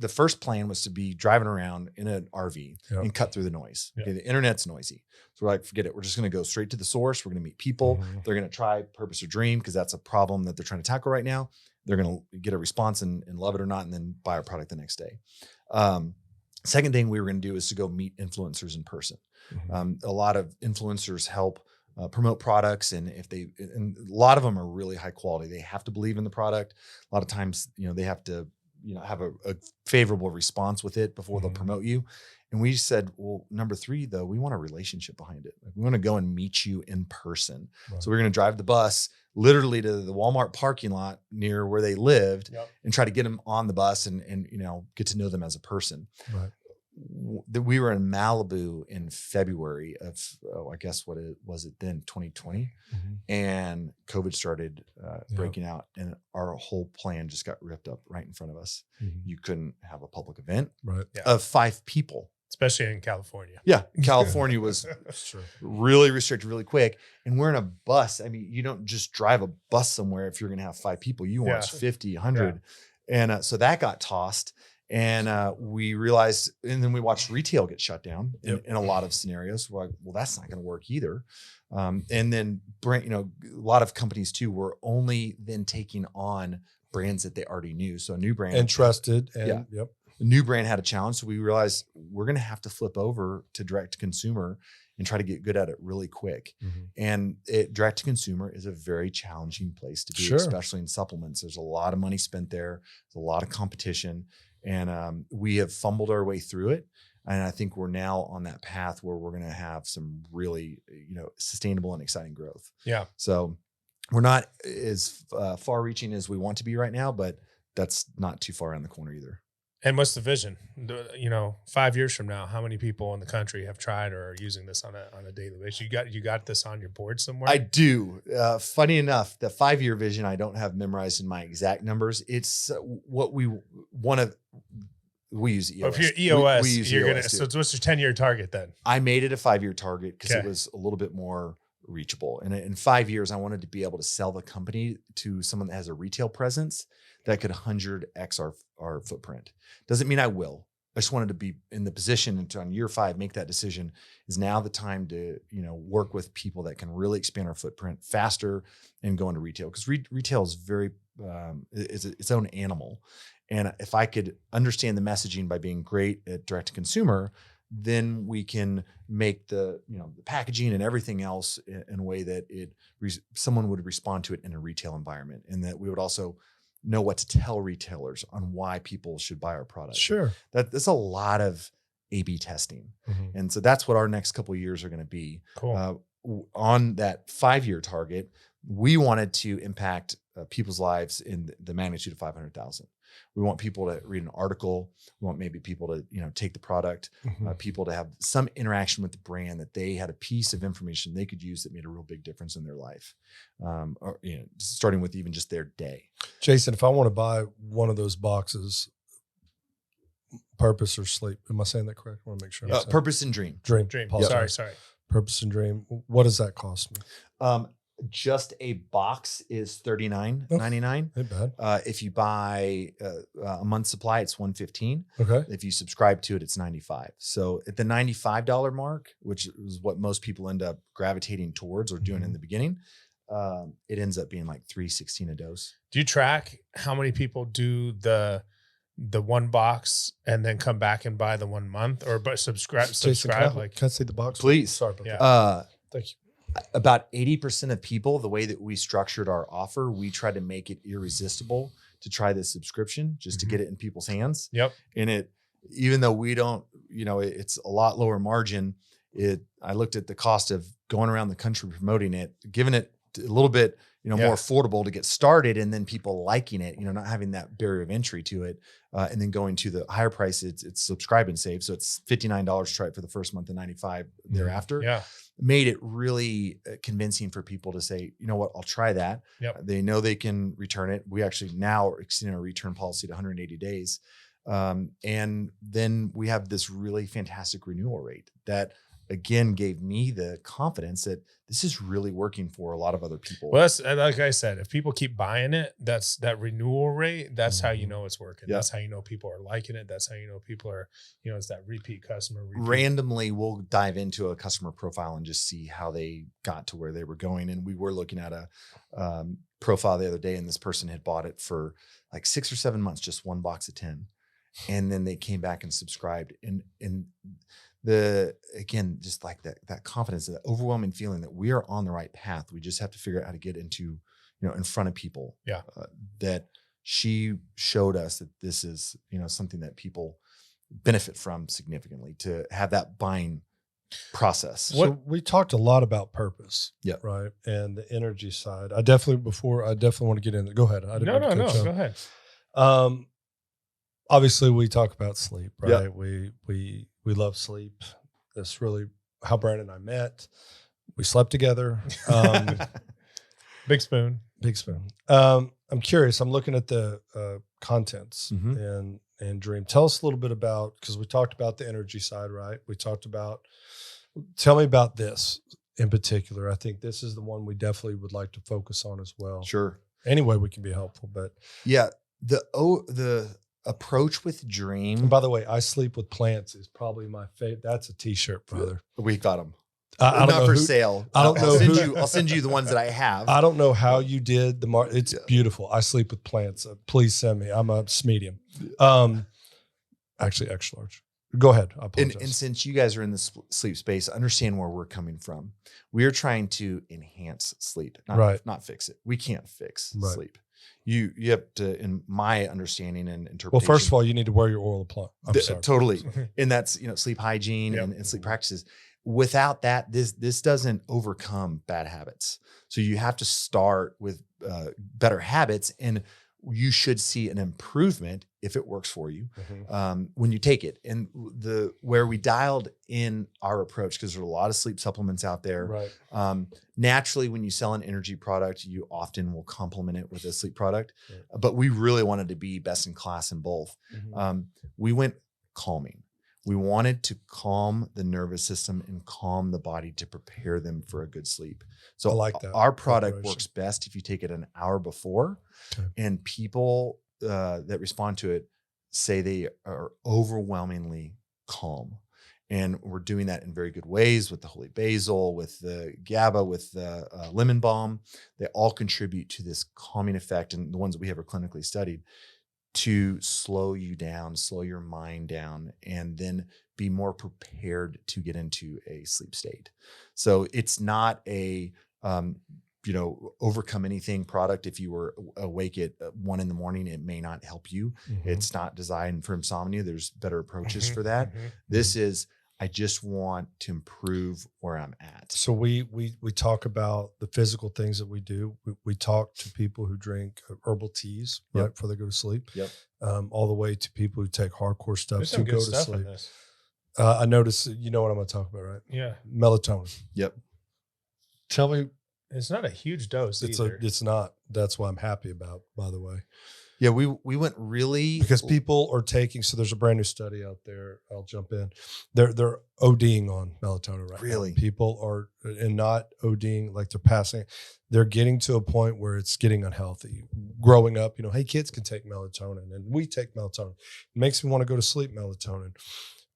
the first plan was to be driving around in an RV and cut through the noise. Okay, the internet's noisy. So we're like, forget it. We're just going to go straight to the source. We're going to meet people. They're going to try Purpose or Dream because that's a problem that they're trying to tackle right now. They're going to get a response and love it or not, and then buy our product the next day. Second thing we were going to do is to go meet influencers in person. A lot of influencers help promote products, and and a lot of them are really high quality. They have to believe in the product. A lot of times, they have to have a favorable response with it before they'll promote you. And we said, well, number 3, though, we want a relationship behind it. Like, we want to go and meet you in person. Right. So we're going to drive the bus literally to the Walmart parking lot near where they lived and try to get them on the bus and get to know them as a person. Right. We were in Malibu in February of, I guess 2020. And COVID started breaking out, and our whole plan just got ripped up right in front of us. You couldn't have a public event of 5 people. Especially in California. Yeah. California was really restricted really quick. And we're in a bus. I mean, you don't just drive a bus somewhere if you're going to have 5 people. You want 50, 100. Yeah. And so that got tossed. And we realized, and then we watched retail get shut down in a lot of scenarios. We're like, well, that's not going to work either. And then, a lot of companies too were only then taking on brands that they already knew. So a new brand and trusted. And a new brand had a challenge. So we realized we're going to have to flip over to direct to consumer and try to get good at it really quick. And direct to consumer is a very challenging place to be, especially in supplements. There's a lot of money spent there. There's a lot of competition. And we have fumbled our way through it. And I think we're now on that path where we're going to have some really, sustainable and exciting growth. Yeah. So we're not as far reaching as we want to be right now, but that's not too far around the corner either. And what's the vision? 5 years from now, how many people in the country have tried or are using this on a daily basis? You got this on your board somewhere? I do. Funny enough, the 5-year vision I don't have memorized in my exact numbers. It's what we want to. We use EOS. If you're EOS, we use you're EOS gonna. So what's your 10-year target then? I made it a 5-year target because it Okay. was a little bit more reachable. And in 5 years, I wanted to be able to sell the company to someone that has a retail presence that could 100x our footprint. Doesn't mean I will. I just wanted to be in the position to, on year 5, make that decision. Is now the time to, work with people that can really expand our footprint faster and go into retail, because retail is very, it's its own animal. And if I could understand the messaging by being great at direct to consumer, then we can make the packaging and everything else in a way that someone would respond to it in a retail environment, and that we would also know what to tell retailers on why people should buy our product. Sure. That's a lot of A/B testing. Mhm. And so that's what our next couple of years are going to be. Cool. On that 5-year target, we wanted to impact people's lives in the magnitude of 500,000. We want people to read an article. We want maybe people to, take the product, Mhm. people to have some interaction with the brand, that they had a piece of information they could use that made a real big difference in their life. Or, starting with even just their day. Jason, if I want to buy one of those boxes, Purpose or Sleep, am I saying that correct? I want to make sure. I'm saying- Purpose and Dream. Dream. Sorry. Purpose and Dream. What does that cost me? Just a box is $39.99. Ain't bad. If you buy a month's supply, it's $115. Okay. If you subscribe to it, it's $95. So at the $95 mark, which is what most people end up gravitating towards or doing in the beginning, it ends up being like $3.16 a dose. Do you track how many people do the one box and then come back and buy the 1 month, or subscribe? Jason, can I see the box? Please. Sorry about Yeah. that. Thank you. About 80% of people, the way that we structured our offer, we tried to make it irresistible to try this subscription just to get it in people's hands. Yep. And even though we don't, it's a lot lower margin. I looked at the cost of going around the country promoting it, giving it a little bit, more affordable to get started, and then people liking it, not having that barrier of entry to it, and then going to the higher price. It's subscribe and save, so it's $59 to try it for the first month and $95 thereafter. Yeah. Made it really convincing for people to say, you know what, I'll try that. Yep. They know they can return it. We actually now are extending our return policy to 180 days. And then we have this really fantastic renewal rate that, again, gave me the confidence that this is really working for a lot of other people. Well, that's, like I said, if people keep buying it, that's that renewal rate. That's how you know it's working. Yeah. That's how you know people are liking it. That's how you know people are, it's that repeat customer. Randomly, we'll dive into a customer profile and just see how they got to where they were going. And we were looking at a profile the other day, and this person had bought it for like 6 or 7 months, just one box of 10. And then they came back and subscribed. And again, just like that confidence, that overwhelming feeling that we are on the right path. We just have to figure out how to get into, in front of people. Yeah. That she showed us that this is, something that people benefit from significantly, to have that buying process. So we talked a lot about purpose. Yeah. Right. And the energy side. I definitely want to get in there. Go ahead. No, go ahead. Obviously we talk about sleep, right? Yeah. We love sleep. That's really how Brandon and I met. We slept together. Big spoon. Big spoon. I'm curious. I'm looking at the contents Mhm. and Dream. Tell us a little bit about, because we talked about the energy side, right? Tell me about this in particular. I think this is the one we definitely would like to focus on as well. Sure. Any way we can be helpful, but Yeah. The approach with and Dream, by the way, I Sleep with Plants is probably my favorite. That's a t-shirt, brother. we got them. I don't Not know for who- sale. I don't know who- I'll send you the ones that I have. I don't know how you did the it's Yeah. beautiful. I Sleep with Plants. Please send me. I'm a medium. Actually extra large. Go ahead. I apologize. And since you guys are in the sleep space, understand where we're coming from. We are trying to enhance sleep, not fix it. We can't fix Right. sleep. You have to, in my understanding and interpretation. Well, first of all, you need to wear your oral appliance. I'm sorry. Totally. And that's, sleep hygiene Yep. and sleep practices. Without that, this doesn't overcome bad habits. So you have to start with better habits. And you should see an improvement if it works for you Mhm. when you take it. And where we dialed in our approach, because there's a lot of sleep supplements out there. Right. Naturally, when you sell an energy product, you often will complement it with a sleep product. Right. But we really wanted to be best in class in both. Mhm. We went calming. We wanted to calm the nervous system and calm the body to prepare them for a good sleep. So I like that our product preparation. works best if you take it an hour before. Okay. And people that respond to it say they are overwhelmingly calm. And we're doing that in very good ways with the holy basil, with the GABA, with the lemon balm. They all contribute to this calming effect. And the ones that we have are clinically studied to slow you down, slow your mind down, and then be more prepared to get into a sleep state. So it's not a, overcome anything product. If you were awake at 1 a.m, it may not help you. Mhm. It's not designed for insomnia. There's better approaches Mhm, for that. mhm. This is, I just want to improve where I'm at. So we talk about the physical things that we do. We talk to people who drink herbal teas right Yep. before they go to sleep. Yep. All the way to people who take hardcore stuff There's to some go good to stuff in sleep. this. I noticed. You know what I'm going to talk about, right? Yeah. Melatonin. Yep. Tell me, It's not a huge dose either. it's not. That's what I'm happy about. By the way. Yeah, we went really Because people are taking, so there's a brand new study out there. I'll jump in. They're ODing on melatonin right Really? now. People are, and not ODing like they're passing. They're getting to a point where it's getting unhealthy. Growing up, hey, kids can take melatonin, and we take melatonin. It makes me want to go to sleep. Melatonin.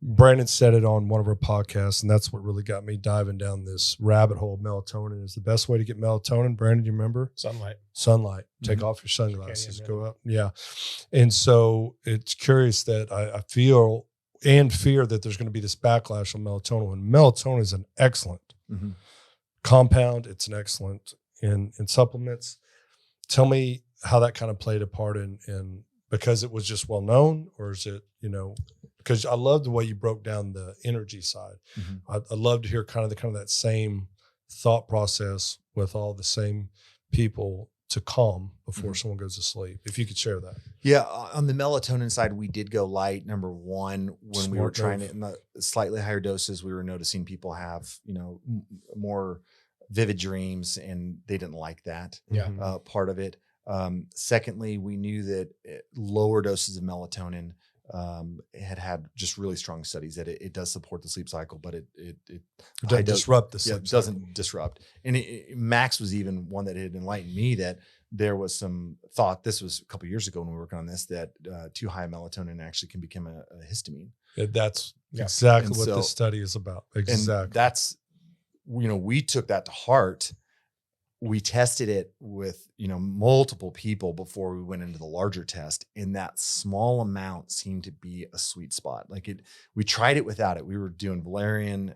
Brandon said it on one of our podcasts, and that's what really got me diving down this rabbit hole. Melatonin is the best way to get melatonin. Brandon, you remember? Sunlight. Take off your sunglasses. Go up. Yeah. And so it's curious that I feel and fear that there's going to be this backlash on melatonin. And melatonin is an excellent Mhm. compound. It's an excellent in supplements. Tell me how that kind of played a part in because it was just well known, or is it, because I love the way you broke down the energy side. Mhm. I'd love to hear kind of that same thought process with all the same people to calm before someone goes to sleep. If you could share that. Yeah, on the melatonin side, we did go light. Number one, when we were Smart trying move. it in the slightly higher doses, we were noticing people have, more vivid dreams, and they didn't like that Yeah. Mhm. part of it. Secondly, we knew that lower doses of melatonin had just really strong studies that it does support the sleep cycle, but it It high doesn't dose- disrupt the yeah, sleep it doesn't cycle. disrupt. And Max was even one that had enlightened me that there was some thought, this was a couple of years ago when we were working on this, that too high melatonin actually can become a histamine. That's Yeah. exactly And what so- this study is about. And Exactly. that's, we took that to heart. We tested it with, multiple people before we went into the larger test. And that small amount seemed to be a sweet spot. We tried it without it. We were doing valerian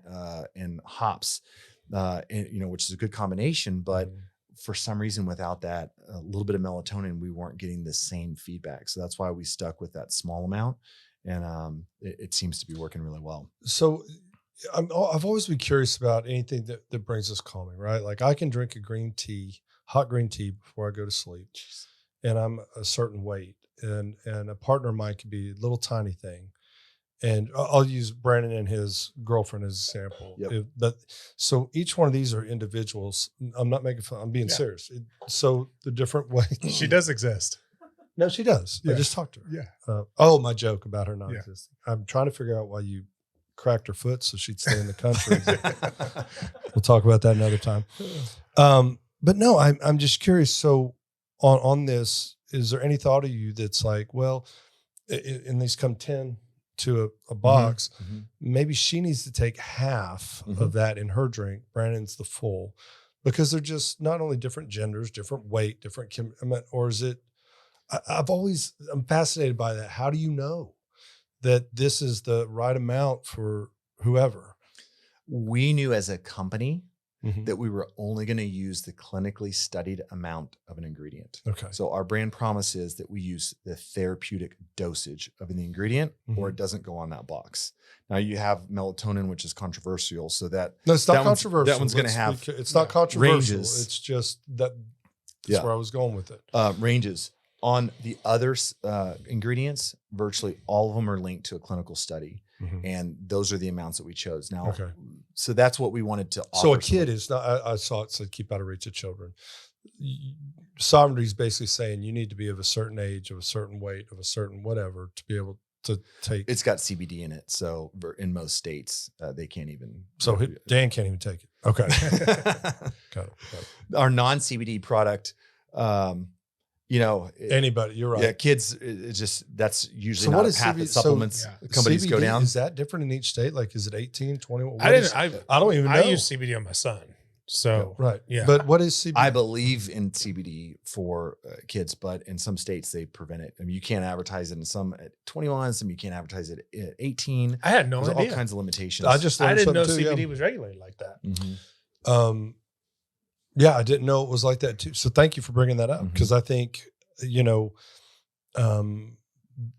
and hops, which is a good combination. But for some reason, without that, a little bit of melatonin, we weren't getting the same feedback. So that's why we stuck with that small amount. And it seems to be working really well. So I've always been curious about anything that brings us calming, right? Like I can drink hot green tea before I go to sleep, and I'm a certain weight, and a partner of mine could be a little tiny thing. And I'll use Brandon and his girlfriend as an example. Yep. So each one of these are individuals. I'm not making fun. I'm being Yeah. serious. So the different ways. She does exist. No, she does. I Yeah. just talked to her. Yeah. My joke about her not Yeah. existing. I'm trying to figure out why you cracked her foot so she'd stay in the country. We'll talk about that another time. But no, I'm just curious. So on this, is there any thought of you that's like, well, and these come 10 to a box, maybe she needs to take half of that in her drink. Brandon's the full, because they're just not only different genders, different weight, different, or is it, I'm fascinated by that. How do you know that this is the right amount for whoever? We knew as a company Mhm. that we were only going to use the clinically studied amount of an ingredient. Okay. So our brand promise is that we use the therapeutic dosage of an ingredient, or it doesn't go on that box. Now you have melatonin, which is controversial. So that No, it's not that one's- controversial. that one's gonna have It's not controversial. ranges. It's just that's Yeah. where I was going with it. Ranges. on the other ingredients, virtually all of them are linked to a clinical study. And those are the amounts that we chose. Now, so that's what we wanted to offer. So a kid is not, I saw it said keep out of reach of children. Sovereignty is basically saying you need to be of a certain age, of a certain weight, of a certain whatever to be able to take. It's got CBD in it. So in most states, they can't even. So Dan can't even take it. Okay. Got it. Our non-CBD product, Anybody, you're right. Yeah, kids, it's just, that's usually So not what a is path CBD? that supplements companies go CBD, down. Is that different in each state? Like, is it 18, 21? I don't even know. I use CBD on my son. So Right. yeah. But what is CBD? I believe in CBD for kids, but in some states they prevent it. I mean, you can't advertise it in some at 21, some you can't advertise it at 18. I had no There's idea. all kinds of limitations. I just I learned didn't know something too, CBD yeah. was regulated like that. Yeah, I didn't know it was like that too. So thank you for bringing that up because I think,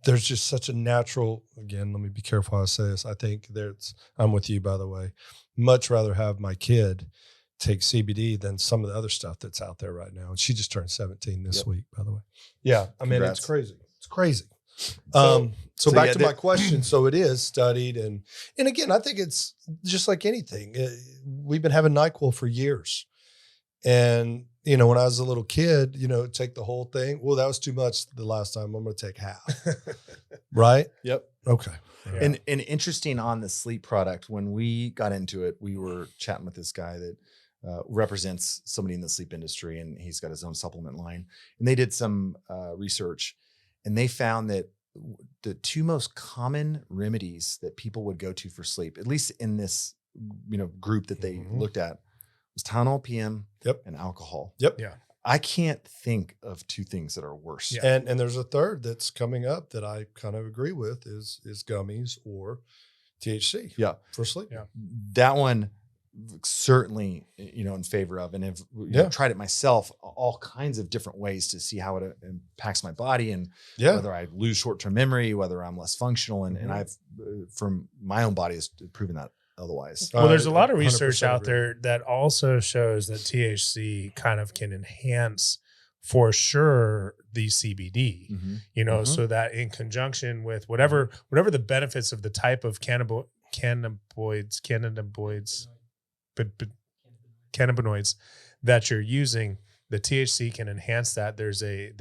there's just such a natural, again, let me be careful how I say this. I think I'm with you, by the way, much rather have my kid take CBD than some of the other stuff that's out there right now. And she just turned 17 this week, by the way. Yeah. I mean, Congrats. it's crazy. It's crazy. So Back yeah, to my question. So it is studied. And again, I think it's just like anything. We've been having NyQuil for years. And, when I was a little kid, take the whole thing. Well, that was too much the last time. I'm going to take half. Right? Yep. Okay. Yeah. And interesting on the sleep product, when we got into it, we were chatting with this guy that represents somebody in the sleep industry, and he's got his own supplement line. And they did some research, and they found that the two most common remedies that people would go to for sleep, at least in this group that they looked at, was Tylenol PM and alcohol. Yep. Yeah. I can't think of two things that are worse. Yeah. And there's a third that's coming up that I kind of agree with is gummies or THC. Yeah. For sleep. Yeah. That one certainly, in favor of, and have tried it myself all kinds of different ways to see how it impacts my body and whether I lose short-term memory, whether I'm less functional. And I've, from my own body, has proven that otherwise. Well, there's a lot of 100% research out agree. there that also shows that THC kind of can enhance for sure the CBD, so that in conjunction with whatever the benefits of the type of cannabinoids that you're using, the THC can enhance that. There's a I'm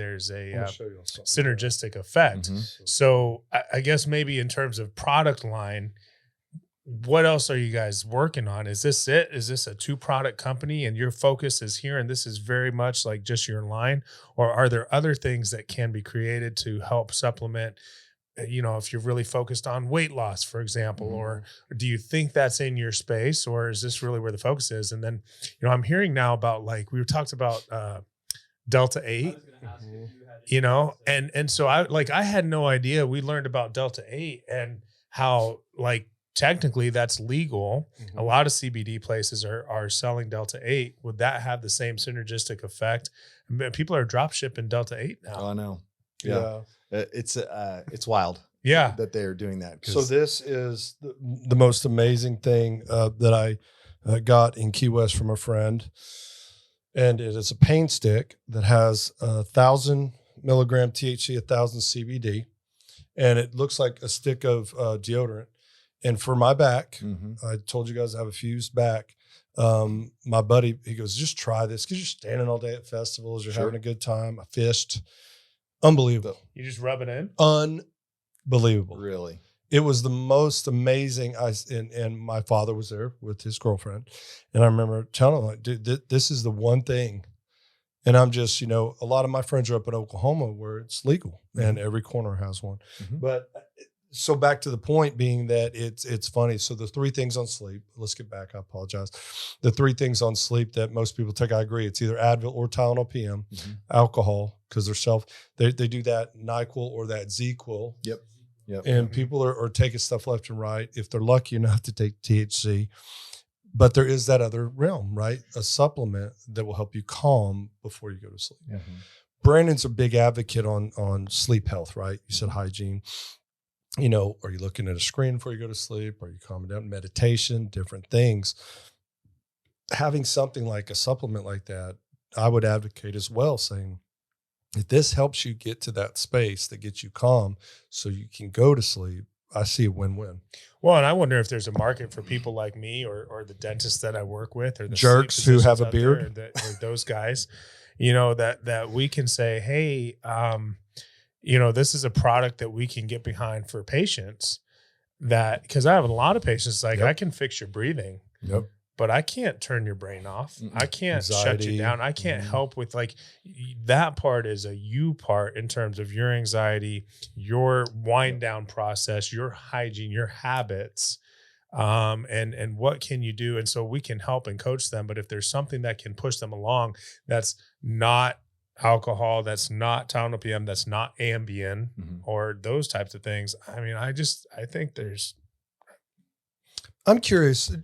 gonna show you something. synergistic effect. So I guess maybe in terms of product line, what else are you guys working on? Is this it? Is this a 2-product company and your focus is here and this is very much like just your line? Or are there other things that can be created to help supplement, if you're really focused on weight loss, for example, or do you think that's in your space, or is this really where the focus is? And then, I'm hearing now about, like, we talked about Delta 8, and so I had no idea. We learned about Delta 8 and how, like, technically that's legal. A lot of CBD places are selling Delta 8. Would that have the same synergistic effect? People are drop shipping Delta 8 now. Oh, I know. Yeah. It's wild. Yeah. That they're doing that. So this is the most amazing thing that I got in Key West from a friend. And it is a pain stick that has 1,000 milligram THC, 1,000 CBD. And it looks like a stick of deodorant. And for my back, I told you guys I have a fused back. My buddy, he goes, just try this because you're standing all day at festivals. You're having a good time. I fished. Unbelievable. You just rub it in? Unbelievable. Really? It was the most amazing. And my father was there with his girlfriend. And I remember telling him, like, dude, this is the one thing. And I'm just, a lot of my friends are up in Oklahoma where it's legal and every corner has one. But so back to the point being that it's funny. So the 3 things on sleep, let's get back. I apologize. The 3 things on sleep that most people take, I agree. It's either Advil or Tylenol PM, alcohol, because they do that NyQuil or that ZQuil. Yep. And people are taking stuff left and right if they're lucky enough to take THC. But there is that other realm, right? A supplement that will help you calm before you go to sleep. Brandon's a big advocate on sleep health, right? You said hygiene. Are you looking at a screen before you go to sleep? Are you calming down? Meditation, different things. Having something like a supplement like that, I would advocate as well, saying, if this helps you get to that space that gets you calm so you can go to sleep, I see a win-win. Well, and I wonder if there's a market for people like me or the dentists that I work with or the Jerks sleep who physicians have a out there, beard. or those guys, that we can say, hey, this is a product that we can get behind for patients because I have a lot of patients like, Yep. I can fix your breathing, Yep. but I can't turn your brain off. I can't shut Anxiety. you down. I can't Mhm. help with that part is a you part in terms of your anxiety, your wind down process, your hygiene, your habits, and what can you do? And so we can help and coach them. But if there's something that can push them along, that's not alcohol, that's not Tylenol PM, that's not Ambien or those types of things. I mean, I think there's, I'm curious.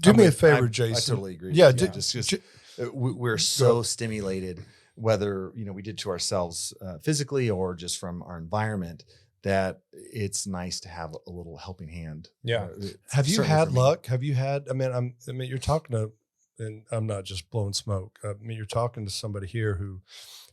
Do me a favor, Jason. I totally agree. Yeah, We're so stimulated, whether we did to ourselves physically or just from our environment, that it's nice to have a little helping hand. Yeah. Have you Certainly had for me. luck? Have you had? I mean, you're talking to, and I'm not just blowing smoke. I mean, you're talking to somebody here who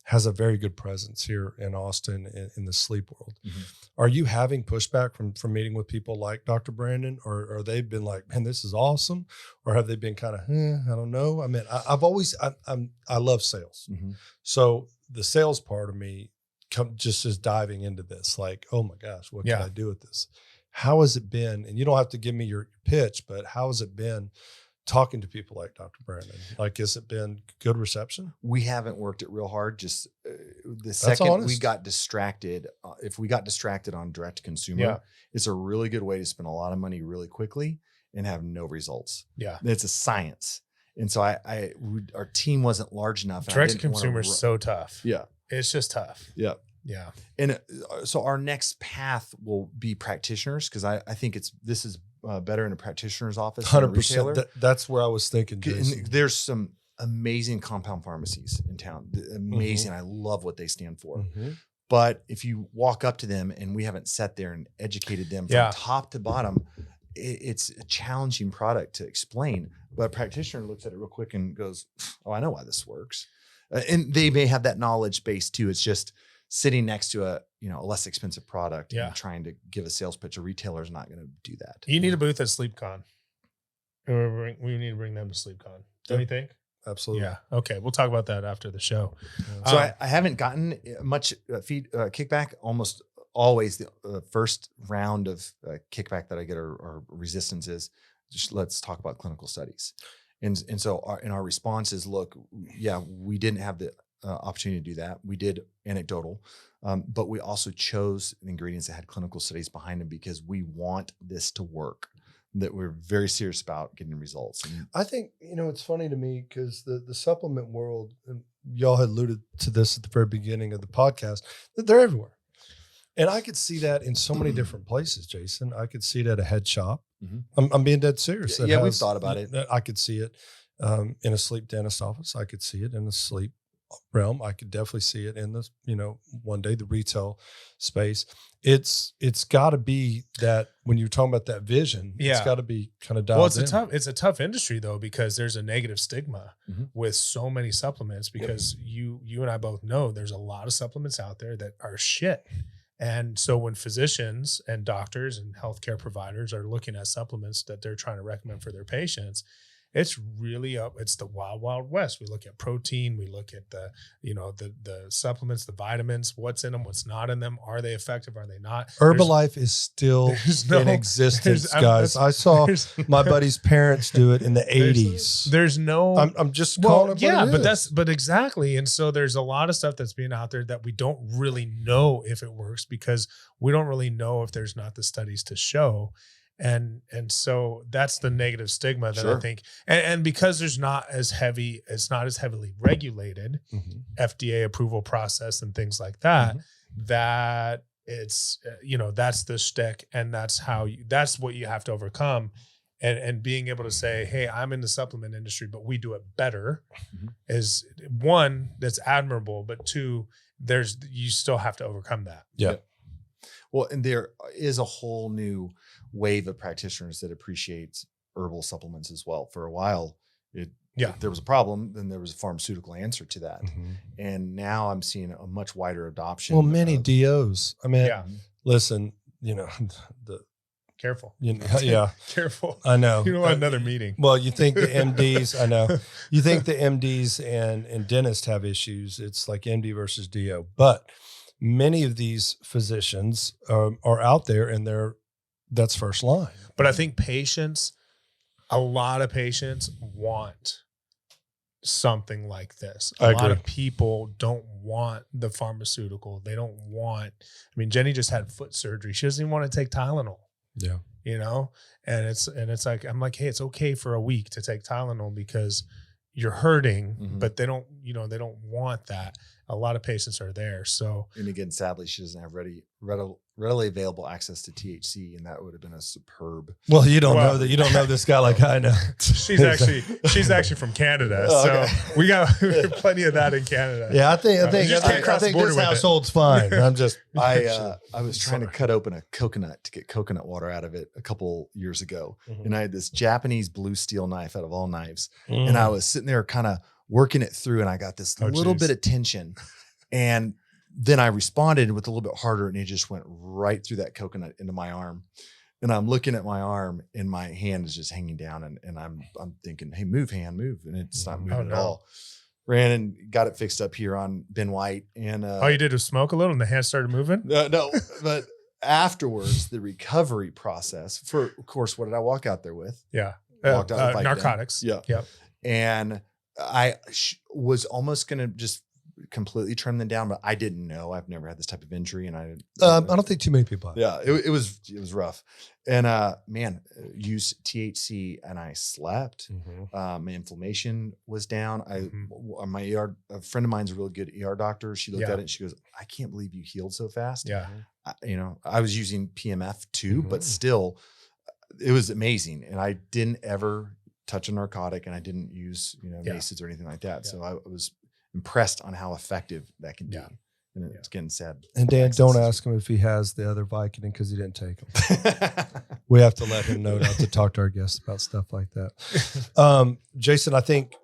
has a very good presence here in Austin in the sleep world. Mm-hmm. Are you having pushback from meeting with people like Dr. Brandon, or they've been like, man, this is awesome? Or have they been kind of, I don't know. I mean, I love sales. Mm-hmm. So the sales part of me just is diving into this, like, oh my gosh, what can I do with this? How has it been? And you don't have to give me your pitch, but how has it been talking to people like Dr. Brandon? Like, has it been good reception? We haven't worked it real hard. Just the That's second honest. we got distracted, if we got distracted on direct to consumer, it's a really good way to spend a lot of money really quickly and have no results. Yeah. It's a science. And so our team wasn't large enough. and I direct to didn't wanna consumer is so tough. Yeah. It's just tough. Yeah. Yeah. And so our next path will be practitioners, because I think this is better in a practitioner's office than a retailer. 100%. That's where I was thinking, Jason. And there's some amazing compound pharmacies in town. Amazing. I love what they stand for. Mm-hmm. But if you walk up to them and we haven't sat there and educated them from top to bottom, it's a challenging product to explain. But a practitioner looks at it real quick and goes, oh, I know why this works. And they may have that knowledge base too. It's just sitting next to a less expensive product and trying to give a sales pitch. A retailer is not going to do that. You need a booth at SleepCon. We need to bring them to SleepCon. Don't you think? Absolutely. Yeah. Okay. We'll talk about that after the show. So I haven't gotten much kickback. Almost always the first round of kickback that I get or resistance is just, let's talk about clinical studies. And so our response is, look, we didn't have the opportunity to do that. We did anecdotal, but we also chose ingredients that had clinical studies behind them because we want this to work, that we're very serious about getting results. And I think, it's funny to me because the supplement world, and y'all had alluded to this at the very beginning of the podcast, that they're everywhere. And I could see that in so many different places, Jason. I could see it at a head shop. Mm-hmm. I'm being dead serious. Yeah, we've thought about it. I could see it in a sleep dentist office. I could see it in the sleep realm. I could definitely see it in the, one day, the retail space. It's got to be that when you're talking about that vision, it's got to be kind of dialed in. It's a tough industry though, because there's a negative stigma with so many supplements, because you and I both know there's a lot of supplements out there that are shit. And so when physicians and doctors and healthcare providers are looking at supplements that they're trying to recommend for their patients, it's really it's the wild, wild west. We look at protein, we look at the supplements, the vitamins, what's in them, what's not in them. Are they effective? Are they not? Herbalife is still in existence, guys. I saw my buddy's parents do it in the 80s. There's no, I'm just calling it. But exactly. And so there's a lot of stuff that's being out there that we don't really know if it works, because we don't really know if there's not the studies to show. And so that's the negative stigma that I think, and because it's not as heavily regulated, FDA approval process and things like that, that it's, that's the shtick, and that's what you have to overcome. And being able to say, hey, I'm in the supplement industry, but we do it better is one, that's admirable, but two, you still have to overcome that. Yeah. Well, and there is a whole new wave of practitioners that appreciates herbal supplements as well. For a while, If there was a problem, then there was a pharmaceutical answer to that. Mm-hmm. And now I'm seeing a much wider adoption. Well, many of, DOs. I mean, Yeah. listen, Careful. Yeah, Careful. I know. You don't want another meeting. Well, you think the MDs, I know, you think the MDs and dentists have issues. It's like MD versus DO, but many of these physicians are out there and that's first line. But I think a lot of patients want something like this. A lot of people don't want the pharmaceutical. They don't want, Jenny just had foot surgery. She doesn't even want to take Tylenol. Yeah. And it's like, I'm like, hey, it's okay for a week to take Tylenol because you're hurting, but they don't want that. A lot of patients are there. So, and again, sadly, she doesn't have readily available access to THC, and that would have been a superb. Well, you don't know that. You don't know this guy like I know. She's actually from Canada, so we got plenty of that in Canada. Yeah, I think this household's fine. I'm just. I was trying to cut open a coconut to get coconut water out of it a couple years ago, and I had this Japanese blue steel knife out of all knives, and I was sitting there kind of working it through, and I got this little bit of tension, and then I responded with a little bit harder, and it just went right through that coconut into my arm. And I'm looking at my arm, and my hand is just hanging down, and I'm thinking, hey, move, hand, move, and it's not moving at all. Ran and got it fixed up here on Ben White, and all you did was smoke a little, and the hand started moving. No, but afterwards, the recovery process for, of course, what did I walk out there with? Yeah, Walked out with narcotics. Yep. And I was almost going to just completely trim them down, but I didn't know. I've never had this type of injury, and I don't think too many people have. Yeah, it was rough. And used THC, and I slept. My inflammation was down. A friend of mine's a really good ER doctor. She looked at it and she goes, "I can't believe you healed so fast." Yeah, I was using PMF too, but still, it was amazing. And I didn't ever touch a narcotic, and I didn't use maces or anything like that. So I was impressed on how effective that can be. And it's getting sad. And Dan, don't ask him if he has the other Vicodin because he didn't take them. We have to let him know not to talk to our guests about stuff like that. Jason, I think,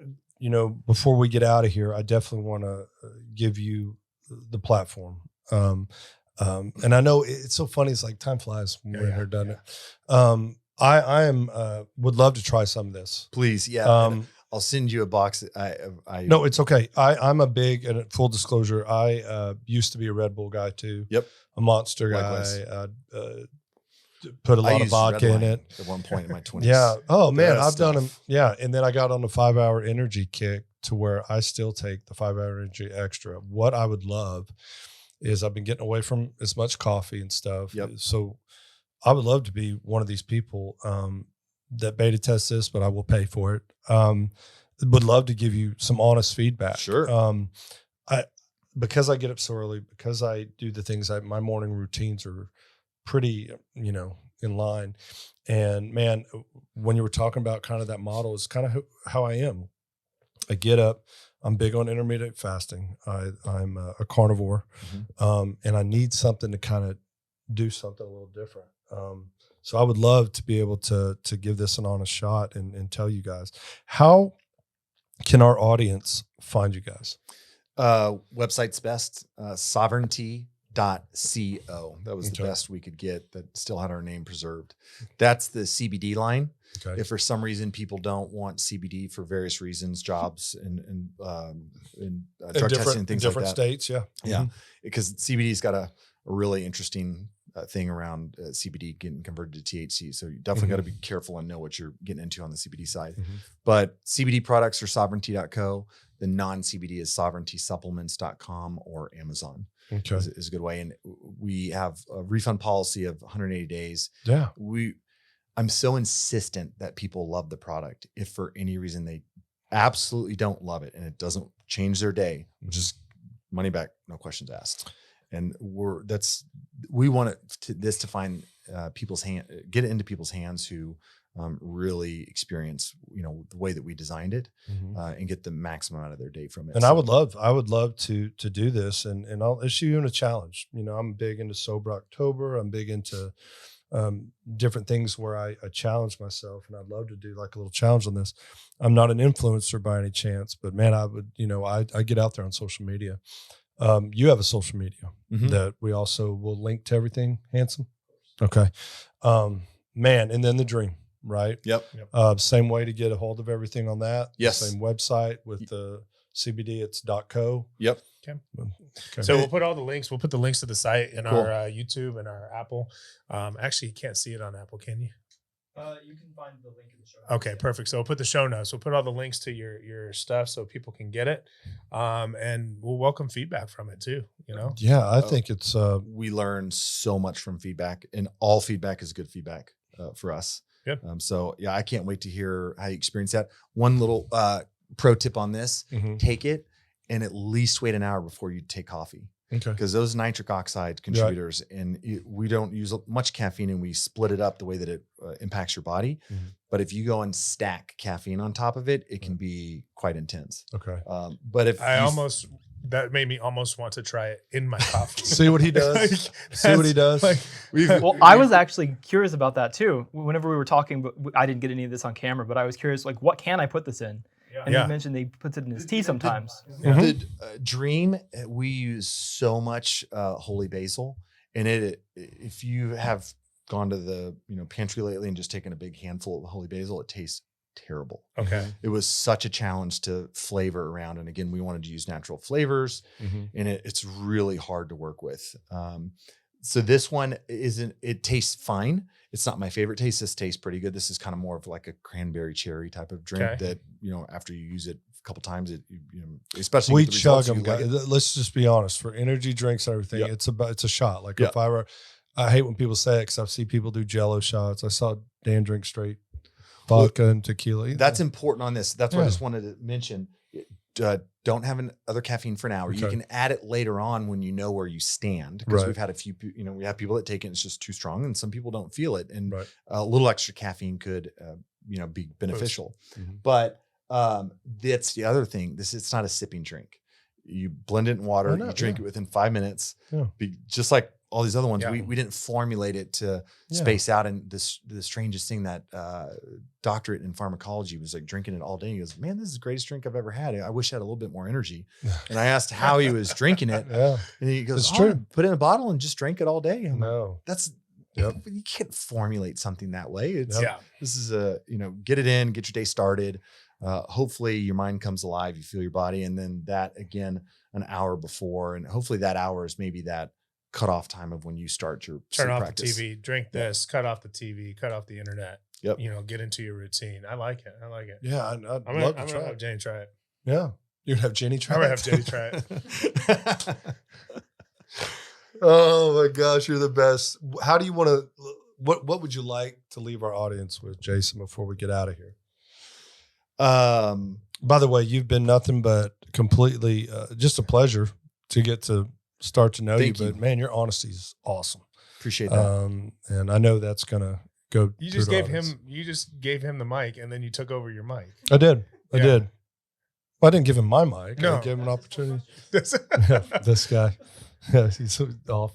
before we get out of here, I definitely want to give you the platform. And I know it's so funny. It's like time flies when we're here, doesn't it? I would love to try some of this. Please. Yeah. I'll send you a box. No, it's okay. I'm a big, and full disclosure, I used to be a Red Bull guy too. Yep. A Monster Likewise. guy. Put a lot of vodka in it. At one point in my 20s. Yeah. Oh man, I've done them. Yeah. And then I got on the 5-hour energy kick to where I still take the 5-hour energy extra. What I would love is I've been getting away from as much coffee and stuff. Yep. So I would love to be one of these people that beta test this, but I will pay for it. Would love to give you some honest feedback. Sure. Because I get up so early, because I do the things, my morning routines are pretty, in line. And man, when you were talking about kind of that model, is kind of how I am. I get up. I'm big on intermittent fasting. I'm a carnivore, and I need something to kind of do something a little different. So I would love to be able to give this an honest shot and tell you guys. How can our audience find you guys? Website's best, sovereignty.co. That was the best we could get that still had our name preserved. That's the CBD line. Okay. If for some reason people don't want CBD for various reasons, jobs and drug testing and things like that. Different states, yeah. Yeah, because CBD's got a really interesting thing around CBD getting converted to THC. So you definitely got to be careful and know what you're getting into on the CBD side. But CBD products are sovereignty.co. The non-CBD is sovereigntysupplements.com or Amazon. Okay. Is a good way. And we have a refund policy of 180 days. Yeah. I'm so insistent that people love the product. If for any reason they absolutely don't love it and it doesn't change their day, just money back, no questions asked. And we want this to find get it into people's hands who really experience, the way that we designed it, and get the maximum out of their day from it. And I would love to do this, and I'll issue you a challenge. I'm big into Sober October. I'm big into different things where I challenge myself, and I'd love to do like a little challenge on this. I'm not an influencer by any chance, but man, I would, I get out there on social media. You have a social media that we also will link to everything, Handsome. Okay. Man, and then the dream, right? Yep. Same way to get a hold of everything on that. Yes. Same website with the CBD, it's .co. Yep. Okay. Okay. So we'll put all the links. We'll put the links to the site in Cool. our YouTube and our Apple. Actually, you can't see it on Apple, can you? You can find the link in the show. Okay, perfect. So we'll put the show notes. We'll put all the links to your stuff so people can get it. And we'll welcome feedback from it too, Yeah, I think it's We learn so much from feedback, and all feedback is good feedback for us. Good. So yeah, I can't wait to hear how you experience that. One little pro tip on this: take it and at least wait an hour before you take coffee. okay. Because those nitric oxide contributors, and we don't use much caffeine, and we split it up the way that it impacts your body. But if you go and stack caffeine on top of it, it can be quite intense. Okay. But if that made me almost want to try it in my coffee. See what he does. See what he does. Well, I was actually curious about that too. Whenever we were talking, but I didn't get any of this on camera, but I was curious, like, what can I put this in? And Yeah. he mentioned he puts it in his tea sometimes. The Dream, we use so much holy basil, and if you have gone to the pantry lately and just taken a big handful of holy basil, it tastes terrible. Okay. It was such a challenge to flavor around, and again, we wanted to use natural flavors, and it's really hard to work with. So this one it tastes fine. It's not my favorite taste. This tastes pretty good. This is kind of more of like a cranberry cherry type of drink that, after you use it a couple times, especially We with the chug results, them, you like guys. it. Let's just be honest. For energy drinks and everything, Yep. it's a shot. Like Yep. if I hate when people say it because I see people do Jello shots. I saw Dan drink straight vodka and tequila. That's important on this. That's what I Yeah. just wanted to mention. Don't have other caffeine for an hour. You Okay. can add it later on when you know where you stand. Because Right. we've had a few, we have people that take it and it's just too strong, and some people don't feel it. And Right. a little extra caffeine could, be beneficial. Mhm. But that's the other thing. It's not a sipping drink. You blend it in water. I know, You drink yeah. it within 5 minutes. Yeah. Just like all these other ones, Yeah. we didn't formulate it to Yeah. space out. And the strangest thing, that doctorate in pharmacology was like drinking it all day. He goes, "Man, this is the greatest drink I've ever had. I wish I had a little bit more energy." And I asked how he was drinking it. Yeah. And he goes, It's "Oh, true. put it in a bottle and just drink it all day." I'm like, No. that's, Yep. you can't formulate something that way. It's, Yeah. this is get it in, get your day started. Hopefully your mind comes alive, you feel your body. And then that again, an hour before, and hopefully that hour is maybe that cutoff time of when you start your Turn sleep off practice. the TV, drink this, cut off the TV, cut off the internet. Yep. Get into your routine. I like it. Yeah. I'd I'm love gonna to try have it. Jenny try it. Yeah. You'd have Jenny try I'm it. gonna have Jenny try it. Oh my gosh, you're the best. How do you want to, what would you like to leave our audience with, Jason, before we get out of here? By the way, you've been nothing but completely just a pleasure to get to start to know you. Thank you. But man, your honesty is awesome. Appreciate that. And I know that's gonna go. You through just the gave audience. him. You just gave him the mic, and then you took over your mic. I did. I Yeah. did. Well, I didn't give him my mic. No. I gave him an opportunity. Yeah, this guy. Yeah, he's so off.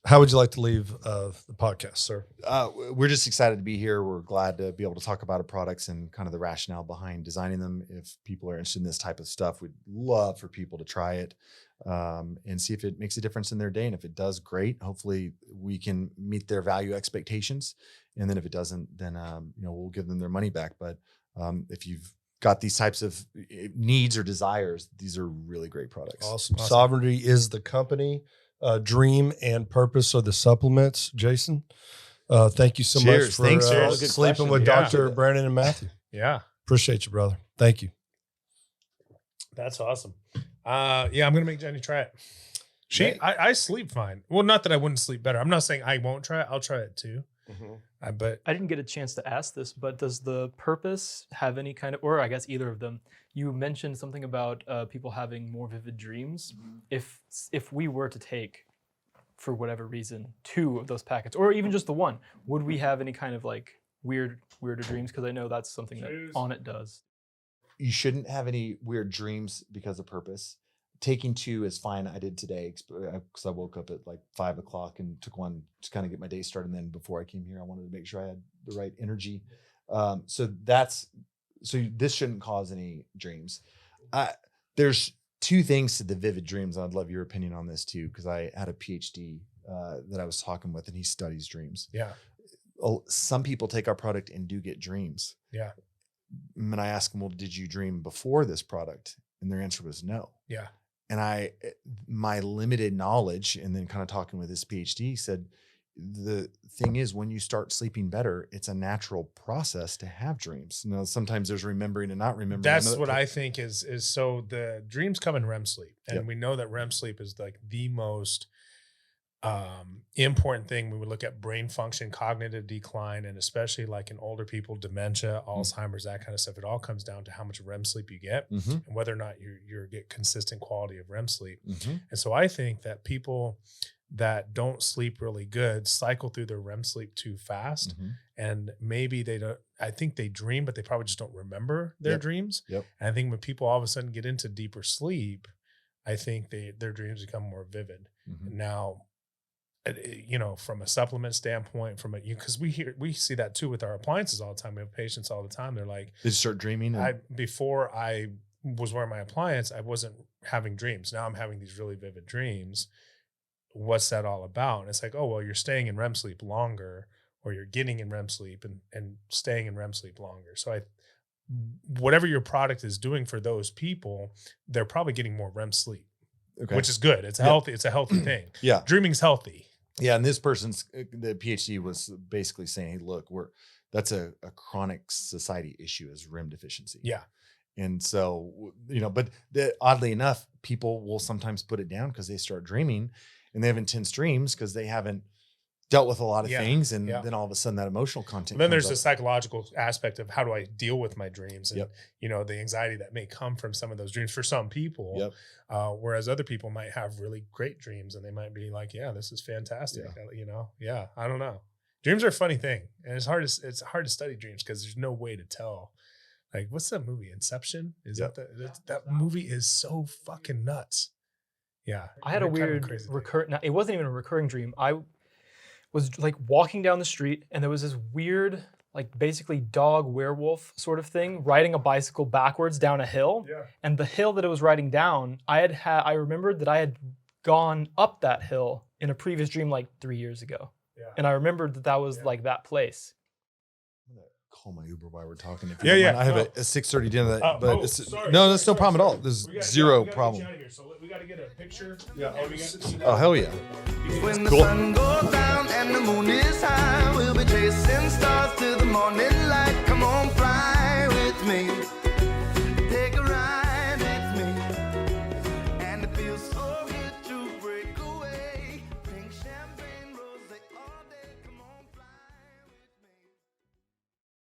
How would you like to leave the podcast, sir? We're just excited to be here. We're glad to be able to talk about our products and kind of the rationale behind designing them. If people are interested in this type of stuff, we'd love for people to try it and see if it makes a difference in their day. And if it does, great. Hopefully we can meet their value expectations. And then if it doesn't, then we'll give them their money back. But if you've got these types of needs or desires, these are really great products. Awesome. Sovereignty is the company. Dream and Purpose are the supplements. Jason, thank you so much Cheers. for Thanks for all the good sleeping questions. with Yeah. Dr. Brandon and Matthew. Yeah, Appreciate you, brother. Thank you. that's awesome. I'm gonna make Jenny try it. I sleep fine. Well, not that I wouldn't sleep better. I'm not saying I won't try it. I'll try it too. But I didn't get a chance to ask this, but does the Purpose have any kind of, or I guess either of them, you mentioned something about people having more vivid dreams. If we were to take, for whatever reason, 2 of those packets, or even just the one, would we have any kind of like weirder dreams? Because I know that's something that On It does. You shouldn't have any weird dreams because of Purpose. taking 2 is fine. I did today because I woke up at like 5 o'clock and took one to kind of get my day started. And then before I came here, I wanted to make sure I had the right energy. So this shouldn't cause any dreams. There's 2 things to the vivid dreams. I'd love your opinion on this too, because I had a PhD that I was talking with, and he studies dreams. Yeah. Some people take our product and do get dreams. Yeah. And I asked them, well, did you dream before this product? And their answer was no. Yeah. And my limited knowledge, and then kind of talking with this PhD, said the thing is, when you start sleeping better, it's a natural process to have dreams. Now, sometimes there's remembering and not remembering. That's what I think is so the dreams come in REM sleep. And Yep. we know that REM sleep is like the most important thing. We would look at brain function, cognitive decline, and especially like in older people, dementia, Alzheimer's, that kind of stuff. It all comes down to how much REM sleep you get and whether or not you get consistent quality of REM sleep. And so I think that people that don't sleep really good cycle through their REM sleep too fast. And maybe they don't, I think they dream, but they probably just don't remember their dreams. Yep. And I think when people all of a sudden get into deeper sleep, I think their dreams become more vivid. Now, you know, from a supplement standpoint, because we see that too with our appliances all the time. We have patients all the time. They're like, they start dreaming. Before I was wearing my appliance, I wasn't having dreams. Now I'm having these really vivid dreams. What's that all about? And it's like, oh, well, you're staying in REM sleep longer, or you're getting in REM sleep and staying in REM sleep longer. So whatever your product is doing for those people, they're probably getting more REM sleep, which is good. It's healthy. It's a healthy thing. Yeah. Dreaming's healthy. Yeah. And this person's, the PhD was basically saying, hey, look, that's a chronic society issue, is REM deficiency. Yeah. And so, you know, but oddly enough, people will sometimes put it down because they start dreaming and they have intense dreams because they haven't dealt with a lot of things. And then all of a sudden that emotional content. Then there's the psychological aspect of how do I deal with my dreams and, Yep. you know, the anxiety that may come from some of those dreams for some people. Yep. Whereas other people might have really great dreams and they might be like, yeah, this is fantastic. You know? Yeah. I don't know. Dreams are a funny thing. And it's hard to study dreams because there's no way to tell. Like, what's that movie? Inception? That movie is so fucking nuts. Yeah. I had a weird recurring, it wasn't even a recurring dream. I was like walking down the street and there was this weird, like basically dog werewolf sort of thing, riding a bicycle backwards down a hill. Yeah. And the hill that it was riding down, I remembered that I had gone up that hill in a previous dream like 3 years ago. Yeah. And I remembered that was like that place. Call my Uber while we're talking. I have a 6:30 dinner, no, that's no problem at all. There's zero problem. We got to get a picture. Oh, hell yeah. When the sun goes down and the moon is high, we'll be chasing stars to the morning light. Come on, fly with me.